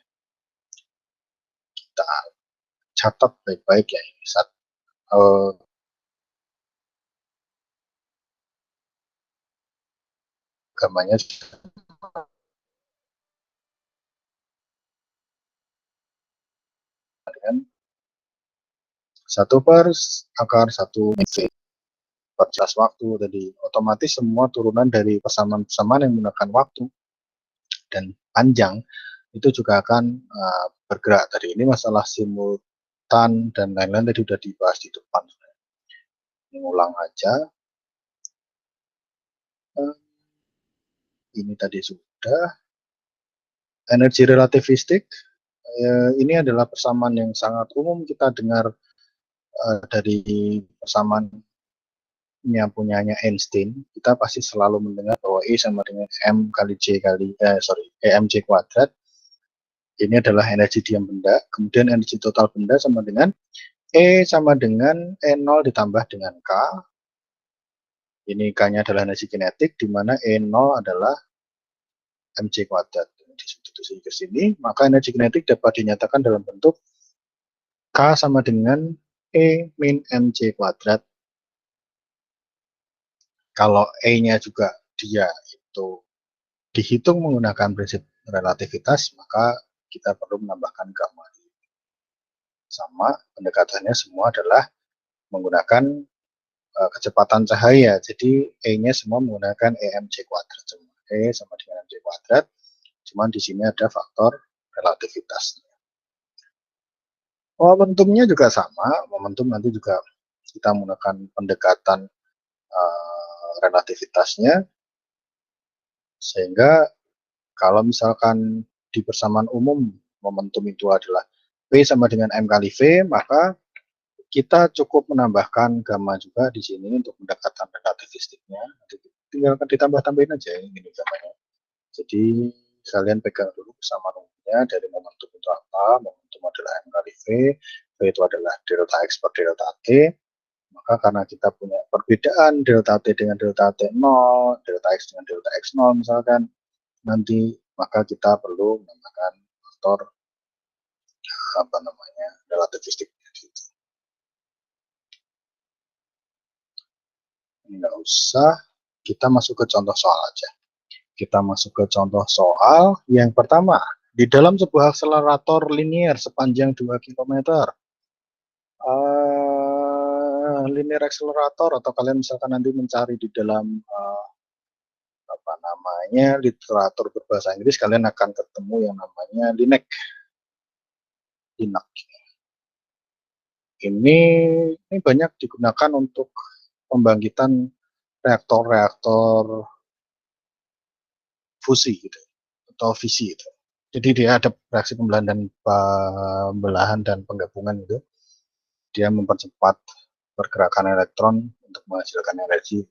kita catat baik-baik ya ini saat gamanya dengan 1/(1)(1) per jelas waktu, jadi otomatis semua turunan dari persamaan-persamaan yang menggunakan waktu dan panjang itu juga akan bergerak. Tadi ini masalah simultan dan lain-lain tadi sudah dibahas di depan. Ini ulang aja. Ini tadi sudah. Energi relativistik ini adalah persamaan yang sangat umum kita dengar dari persamaan yang punyanya Einstein. Kita pasti selalu mendengar bahwa E sama dengan M kali J kali EMJ kuadrat. Ini adalah energi diam benda. Kemudian energi total benda sama dengan E sama dengan E0 ditambah dengan K. Ini K-nya adalah energi kinetik, di mana E0 adalah mc kuadrat. Disubstitusi ke sini, maka energi kinetik dapat dinyatakan dalam bentuk K sama dengan E min mc kuadrat. Kalau E-nya juga dia itu dihitung menggunakan prinsip relativitas, maka kita perlu menambahkan gamma. Sama, pendekatannya semua adalah menggunakan kecepatan cahaya. Jadi E-nya semua menggunakan EMC kuadrat. E sama dengan mc kuadrat. Cuman di sini ada faktor relativitas. Momentumnya juga sama. Momentum nanti juga kita menggunakan pendekatan relativitasnya. Sehingga kalau misalkan di persamaan umum momentum itu adalah P sama dengan M kali V, maka kita cukup menambahkan gamma juga di sini untuk pendekatan relativistiknya. Tinggal ditambah-tambahin aja ini gamanya. Jadi kalian pegang dulu persamaan umumnya dari momentum itu apa. Momentum adalah M kali V, V itu adalah delta X per delta T. Maka karena kita punya perbedaan delta T dengan delta T0, delta X dengan delta X0 misalkan, nanti maka kita perlu menambahkan faktor apa namanya relativistik gitu. Nggak usah, kita masuk ke contoh soal aja. Kita masuk ke contoh soal yang pertama. Di dalam sebuah akselerator linier sepanjang 2 km, linear accelerator, atau kalian misalkan nanti mencari di dalam apa namanya literatur berbahasa Inggris, kalian akan ketemu yang namanya LINEC. Ini banyak digunakan untuk pembangkitan reaktor-reaktor fusi gitu, atau fisi gitu. Jadi dia ada reaksi pembelahan dan penggabungan gitu. Dia mempercepat pergerakan elektron untuk menghasilkan energi.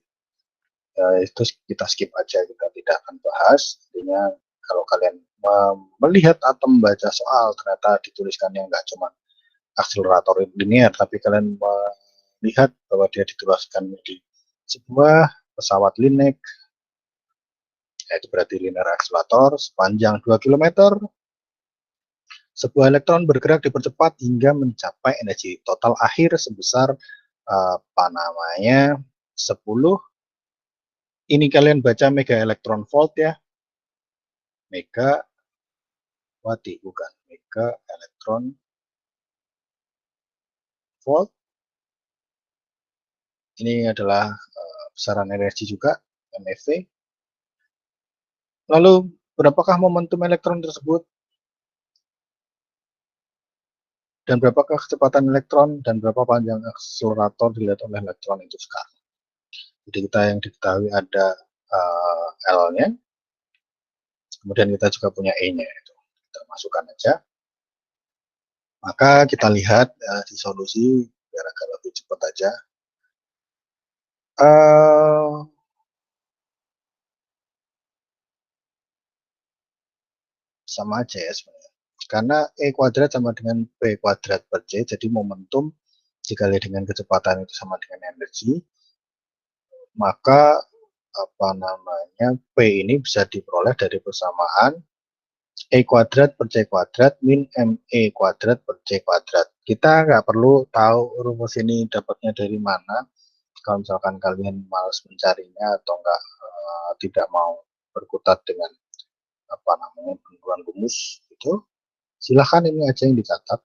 Itu kita skip aja, kita tidak akan bahas. Intinya kalau kalian melihat atau membaca soal ternyata dituliskannya nggak cuma akselerator linear, tapi kalian melihat bahwa dia dituliskan di sebuah pesawat LINEC, yaitu berarti linear accelerator sepanjang 2 km Sebuah elektron bergerak dipercepat hingga mencapai energi total akhir sebesar 10. Ini kalian baca mega elektron volt ya. Mega wati bukan mega elektron volt. Ini adalah besaran energi juga MeV. Lalu berapakah momentum elektron tersebut? Dan berapakah kecepatan elektron dan berapa panjang akselerator dilihat oleh elektron itu sekarang. Jadi kita yang diketahui ada L-nya, kemudian kita juga punya E-nya, itu kita masukkan aja. Maka kita lihat di solusi biar agak lebih cepat aja. Sama aja ya sebenarnya. Karena E kuadrat sama dengan P kuadrat per C, jadi momentum dikali dengan kecepatan itu sama dengan energi, maka P ini bisa diperoleh dari persamaan E kuadrat per C kuadrat min ME kuadrat per C kuadrat. Kita nggak perlu tahu rumus ini dapatnya dari mana. Kalau misalkan kalian malas mencarinya atau tidak mau berkutat dengan benturan rumus itu, silahkan ini aja yang dicatat.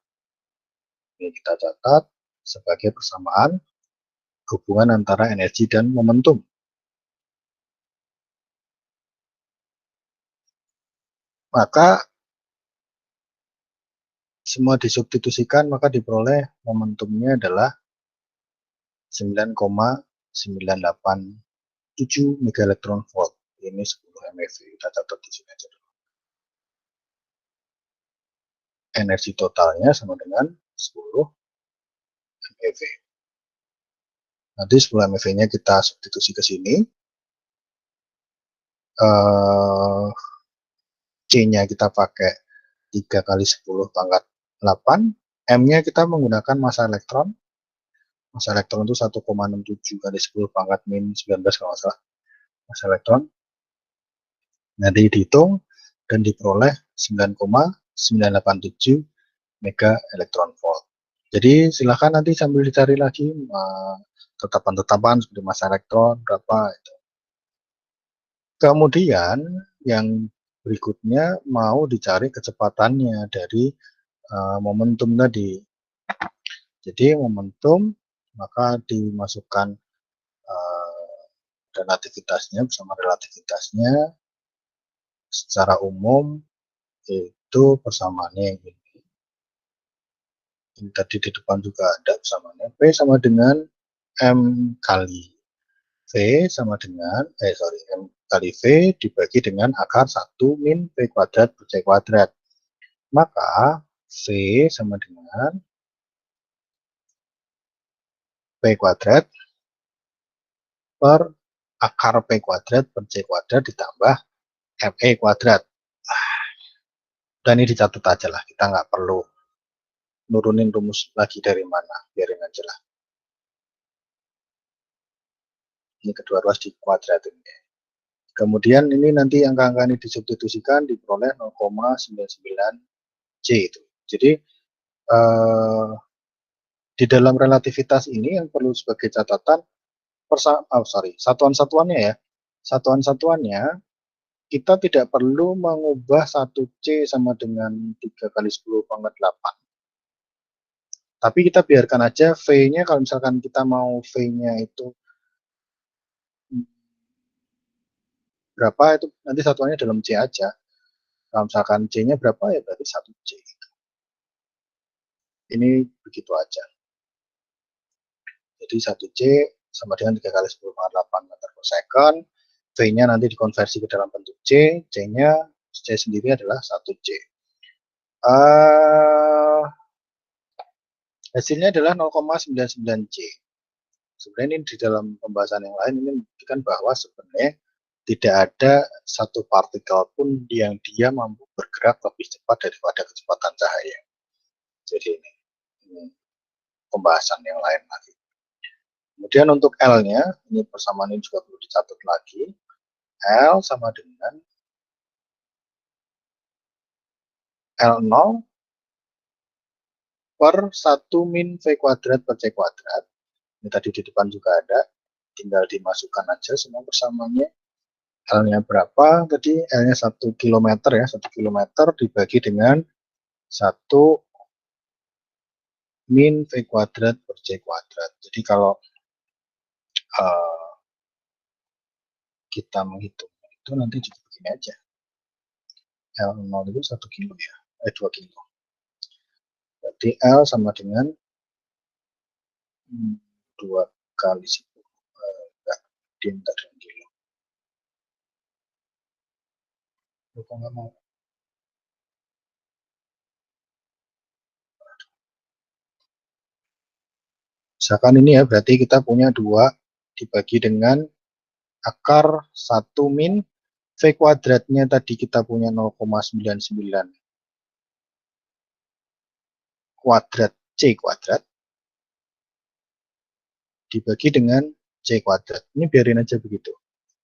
Ini kita catat sebagai persamaan hubungan antara energi dan momentum. Maka semua disubstitusikan, maka diperoleh momentumnya adalah 9,987 mega elektron volt. Ini 10 MeV. Kita catat di sini aja dulu. Energi totalnya sama dengan 10 MeV. Nanti 10 MeV-nya kita substitusi ke sini. C-nya kita pakai 3 kali 10 pangkat 8. M-nya kita menggunakan massa elektron. Massa elektron itu 1,67 kali 10 pangkat min 19 kalau nggak salah. Massa elektron. Nanti dihitung dan diperoleh 9,987 mega elektron volt. Jadi silahkan nanti sambil dicari lagi tetapan-tetapan seperti massa elektron berapa itu. Kemudian yang berikutnya mau dicari kecepatannya dari momentum tadi. Jadi momentum maka dimasukkan relativitasnya bersama relativitasnya secara umum itu persamaannya yang ini. Ini tadi di depan juga ada persamaannya. P sama dengan M kali V sama dengan M kali V dibagi dengan akar 1 min V kuadrat per C kuadrat. Maka V sama dengan P kuadrat per akar P kuadrat per C kuadrat ditambah ME kuadrat. Dan ini dicatat aja lah, kita nggak perlu nurunin rumus lagi dari mana, biarin aja lah. Ini kedua ruas di kuadratin. Kemudian ini nanti angka-angka ini disubstitusikan diperoleh 0,99 C itu. Jadi di dalam relativitas ini yang perlu sebagai catatan satuan-satuannya ya. Satuan-satuannya kita tidak perlu mengubah 1C sama dengan 3 kali 10 pangkat 8. Tapi kita biarkan aja V-nya, kalau misalkan kita mau V-nya itu berapa, itu nanti satuannya dalam C aja. Kalau misalkan C-nya berapa ya berarti 1C. Ini begitu aja. Jadi 1C sama dengan 3 kali 10 pangkat 8 meter per second. V-nya nanti dikonversi ke dalam bentuk C. C-nya, C sendiri adalah 1C. Hasilnya adalah 0,99 C. Sebenarnya ini di dalam pembahasan yang lain ini membuktikan bahwa sebenarnya tidak ada satu partikel pun yang dia mampu bergerak lebih cepat daripada kecepatan cahaya. Jadi ini pembahasan yang lain lagi. Kemudian untuk L-nya, ini persamaan ini juga perlu dicatat lagi. L sama dengan L0 per 1 min V kuadrat per C kuadrat. Ini tadi di depan juga ada, tinggal dimasukkan aja semua persamanya. L-nya berapa? Tadi L-nya 1 kilometer ya, 1 kilometer dibagi dengan 1 min V kuadrat per C kuadrat. Jadi kalau kita menghitung itu nanti juga begini aja. L0 itu 1 kilo ya, 2 kilo. Berarti L sama dengan 2 kali 10. Enggak, diantar dengan kilo. Kok nggak mau? Misalkan ini ya, berarti kita punya 2 dibagi dengan akar 1 min V kuadratnya tadi kita punya 0,99 kuadrat C kuadrat dibagi dengan C kuadrat. Ini biarin aja begitu.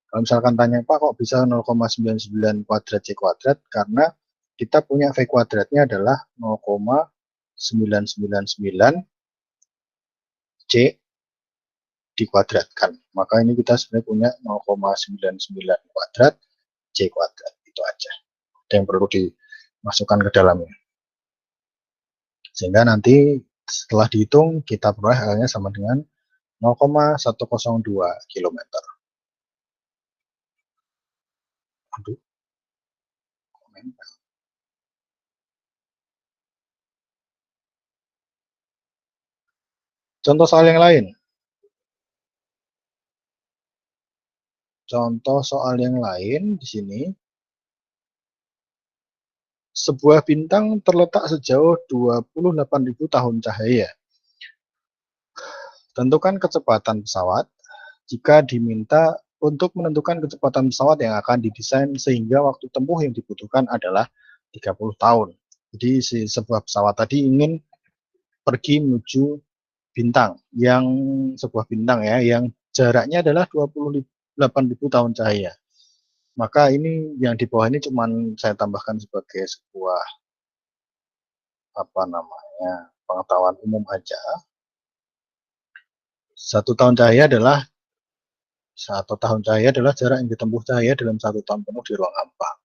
Kalau misalkan tanya, Pak kok bisa 0,99 kuadrat C kuadrat? Karena kita punya V kuadratnya adalah 0,999 C dikuadratkan. Maka ini kita sebenarnya punya 0,99 kuadrat C kuadrat. Itu aja. Itu yang perlu dimasukkan ke dalamnya. Sehingga nanti setelah dihitung kita peroleh L-nya sama dengan 0,102 km. Aduh. Contoh soal yang lain. Contoh soal yang lain di sini. Sebuah bintang terletak sejauh 28.000 tahun cahaya. Tentukan kecepatan pesawat jika diminta untuk menentukan kecepatan pesawat yang akan didesain sehingga waktu tempuh yang dibutuhkan adalah 30 tahun. Jadi sebuah pesawat tadi ingin pergi menuju bintang, yang sebuah bintang ya, yang jaraknya adalah 28.000 tahun cahaya. Maka ini yang di bawah ini cuman saya tambahkan sebagai sebuah pengetahuan umum aja. 1 tahun cahaya adalah jarak yang ditempuh cahaya dalam 1 tahun penuh di ruang hampa.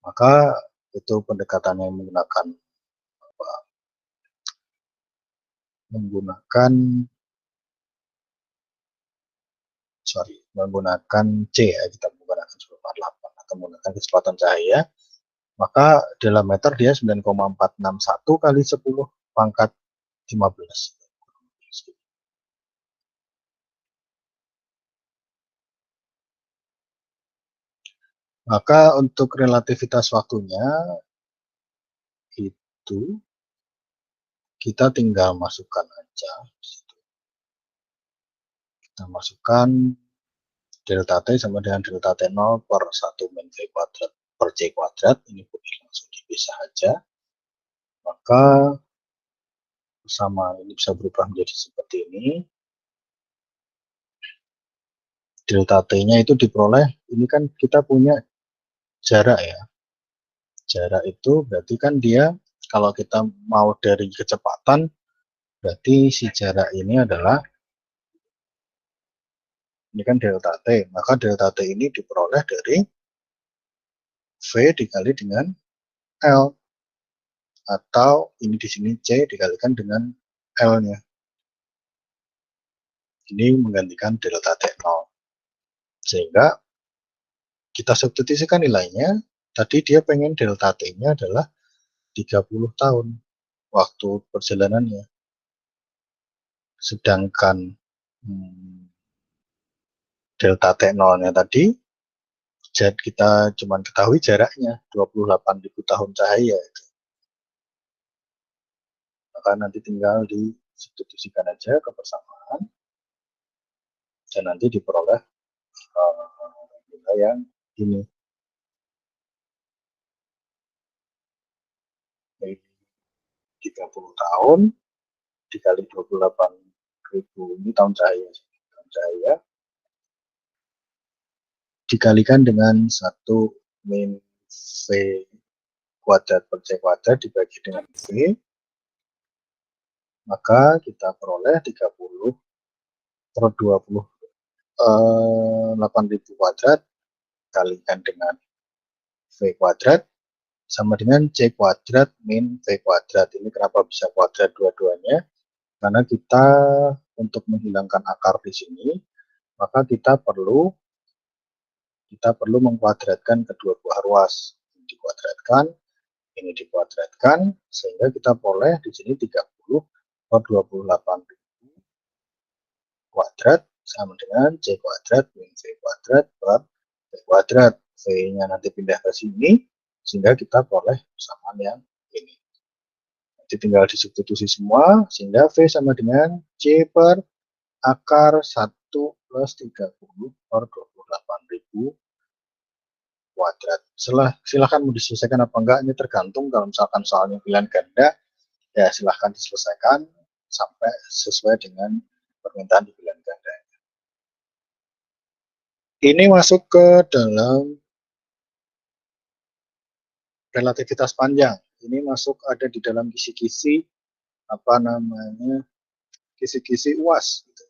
Maka itu pendekatannya menggunakan C ya, kita menggunakan 10/8 atau menggunakan kecepatan cahaya, maka dalam meter dia 9,461 kali 10 pangkat 15. Maka untuk relativitas waktunya itu kita tinggal masukkan aja. Kita masukkan delta T sama dengan delta T0 per 1 min V kuadrat per C kuadrat. Ini boleh langsung dipisah aja. Maka persamaan ini bisa berubah menjadi seperti ini. Delta T-nya itu diperoleh, ini kan kita punya jarak ya. Jarak itu berarti kan dia, kalau kita mau dari kecepatan, berarti si jarak ini adalah, ini kan delta T, maka delta T ini diperoleh dari V dikali dengan L, atau ini di sini C dikalikan dengan L-nya. Ini menggantikan delta T0. Sehingga kita substitusikan nilainya, tadi dia pengen delta T-nya adalah 30 tahun waktu perjalanannya. Sedangkan delta T0-nya tadi, kita cuma ketahui jaraknya 28.000 tahun cahaya. Maka nanti tinggal disubstitusikan aja ke persamaan, dan nanti diperoleh nilai yang ini. 30 tahun dikali 28.000 ini tahun cahaya dikalikan dengan 1 min V kuadrat per C kuadrat dibagi dengan V, maka kita peroleh 30 per 8.000 kuadrat kalikan dengan V kuadrat sama dengan C kuadrat min V kuadrat. Ini kenapa bisa kuadrat dua-duanya? Karena kita untuk menghilangkan akar di sini, maka kita perlu mengkuadratkan kedua buah ruas. Ini dikuadratkan, ini dikuadratkan, sehingga kita peroleh di sini 30 per 28.000 kuadrat sama dengan C kuadrat min V kuadrat per V kuadrat. V-nya nanti pindah ke sini, sehingga kita peroleh persamaan yang ini. Nanti tinggal disubstitusi semua, sehingga V sama dengan C per akar 1 plus 30 per 28.000 kuadrat. Silahkan mau diselesaikan apa enggak, ini tergantung. Kalau misalkan soalnya pilihan ganda, ya silahkan diselesaikan sampai sesuai dengan permintaan di pilihan ganda. Ini masuk ke dalam relativitas panjang. Ini masuk ada di dalam kisi-kisi kisi-kisi UAS gitu,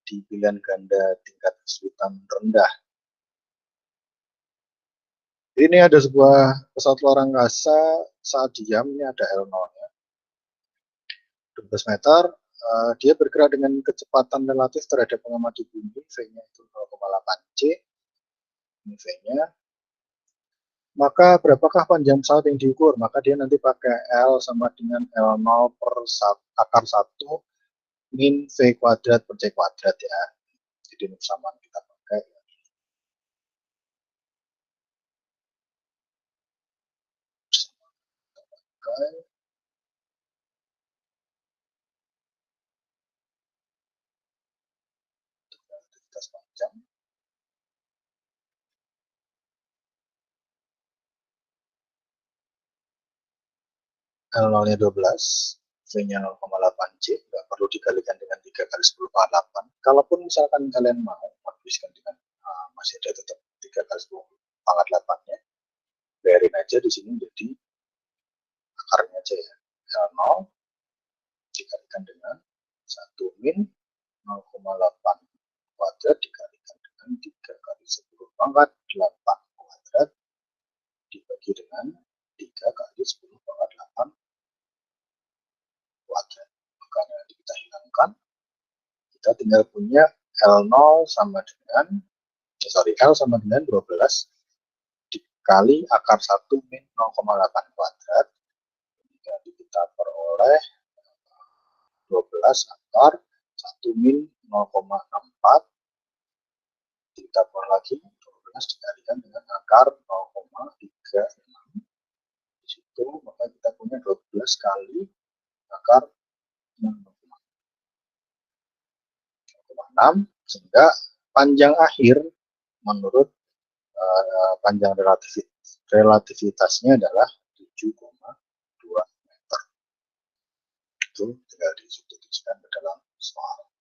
di pilihan ganda tingkat kesulitan rendah. Ini ada sebuah pesawat luar angkasa saat diam, ini ada L0-nya 12 meter. Dia bergerak dengan kecepatan relatif terhadap pengamati bumi, V-nya itu 0,8 C, ini V-nya. Maka berapakah panjang pesawat yang diukur? Maka dia nanti pakai L sama dengan L0 per akar 1 min V kuadrat per C kuadrat ya. Jadi ini persamaan kita pakai. Relativitas panjang. L0-nya 12, V-nya 0,8 C, nggak perlu dikalikan dengan 3 kali 10 pangkat 8. Kalaupun misalkan kalian mau menuliskan dengan masih ada tetap 3 kali 10 pangkat 8-nya, biarin aja di sini jadi akarnya aja ya. L0 dikalikan dengan 1 min 0,8 kuadrat dikalikan dengan 3 kali 10 pangkat 8 kuadrat dibagi dengan 3 kali 10 pangkat 8 kuadrat. Maka nanti kita hilangkan, kita tinggal punya L0 sama dengan L sama dengan 12 dikali akar 1 min 0,8 kuadrat. Jadi kita peroleh 12 akar 1 min 0,64. Kita peroleh lagi 12 dikalikan dengan akar 0,36. Di situ maka kita punya 12 kali akar 0,6, sehingga panjang akhir menurut panjang relativitasnya adalah 7,2 meter. Itu tinggal disubstitusikan ke dalam soal.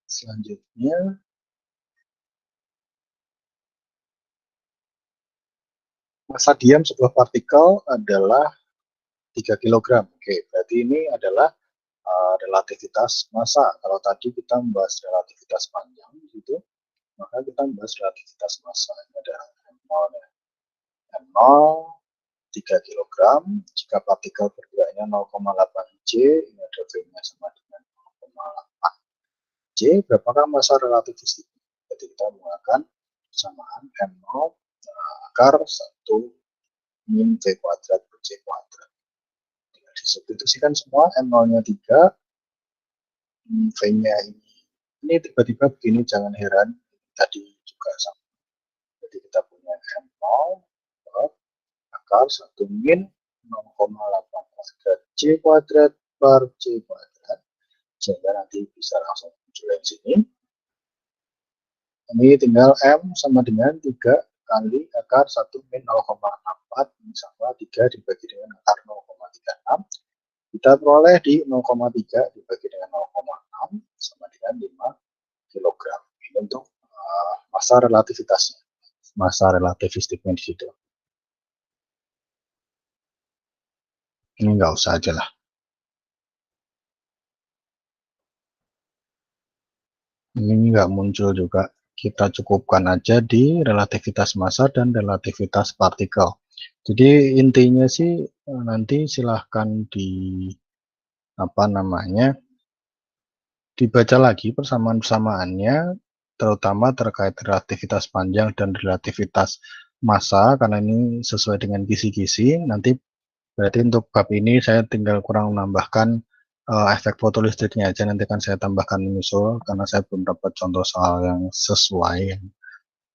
Selanjutnya, massa diam sebuah partikel adalah 3 kg. Oke, berarti ini adalah relativitas massa. Kalau tadi kita membahas relativitas panjang gitu, maka kita membahas relativitas massa. Ini ada M0, M0 3 kg. Jika partikel bergeraknya 0,8 C, ini ada V-nya sama dengan 0,8 C. Berapakah massa relativis? Jadi kita menggunakan persamaan M0 akar 1 min V kuadrat per C kuadrat. Disubstitusikan semua, M0-nya 3, V-nya ini tiba-tiba begini, jangan heran, tadi juga sama. Jadi kita punya M0 akar 1 min 0,8 kuadrat C kuadrat per C kuadrat, sehingga nanti bisa langsung muncul di sini. Ini tinggal M sama dengan 3 kali akar 1 min 0,64 sama 3 dibagi dengan akar 0,36. Kita peroleh di 0,3 dibagi dengan 0,6 sama dengan 5 kg. Ini untuk massa relativitasnya, massa relativistiknya di situ. Ini nggak usah aja lah. Ini nggak muncul juga. Kita cukupkan aja di relativitas massa dan relativitas partikel. Jadi intinya sih nanti silahkan di apa namanya dibaca lagi persamaan-persamaannya, terutama terkait relativitas panjang dan relativitas massa, karena ini sesuai dengan kisi-kisi. Nanti berarti untuk bab ini saya tinggal kurang menambahkan efek fotolistriknya aja, nanti kan saya tambahkan menyusul, karena saya belum dapat contoh soal yang sesuai yang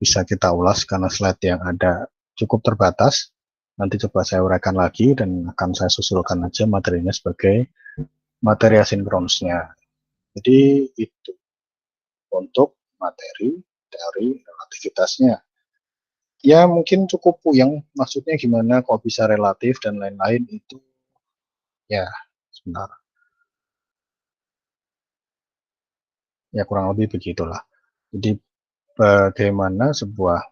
bisa kita ulas, karena slide yang ada cukup terbatas. Nanti coba saya uraikan lagi dan akan saya susulkan aja materinya sebagai materi asinkronsnya. Jadi itu untuk materi teori relativitasnya. Ya mungkin cukup puyeng, maksudnya gimana kok bisa relatif dan lain-lain itu ya sebentar. Ya kurang lebih begitulah. Jadi bagaimana sebuah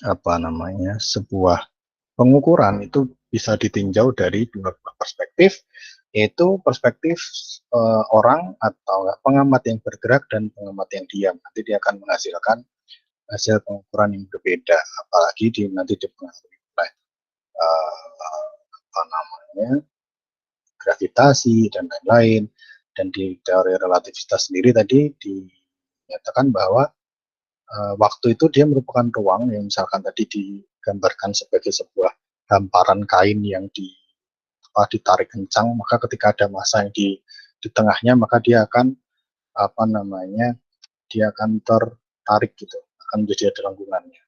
apa namanya sebuah pengukuran itu bisa ditinjau dari dua perspektif, yaitu perspektif orang atau pengamat yang bergerak dan pengamat yang diam. Nanti dia akan menghasilkan hasil pengukuran yang berbeda, apalagi nanti dipengaruhi oleh apa namanya gravitasi dan lain-lain. Dan di teori relativitas sendiri tadi dinyatakan bahwa waktu itu dia merupakan ruang yang misalkan tadi digambarkan sebagai sebuah hamparan kain yang ditarik kencang, maka ketika ada massa yang di tengahnya, maka dia akan apa namanya dia akan tertarik gitu, akan menjadi ada lengkungannya,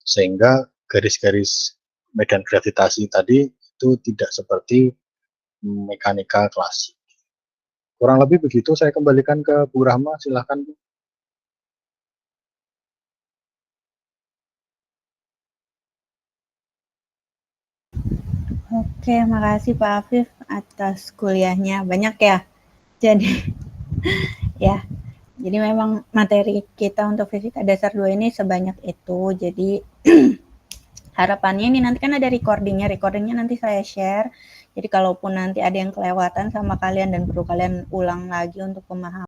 sehingga garis-garis medan gravitasi tadi itu tidak seperti mekanika klasik. Kurang lebih begitu, saya kembalikan ke Bu Rahma, silahkan Bu. Oke, makasih Pak Afif atas kuliahnya. Banyak ya. Jadi ya, jadi memang materi kita untuk fisika dasar 2 ini sebanyak itu. Jadi harapannya ini nanti kan ada recordingnya nanti saya share. Jadi kalaupun nanti ada yang kelewatan sama kalian dan perlu kalian ulang lagi untuk pemahaman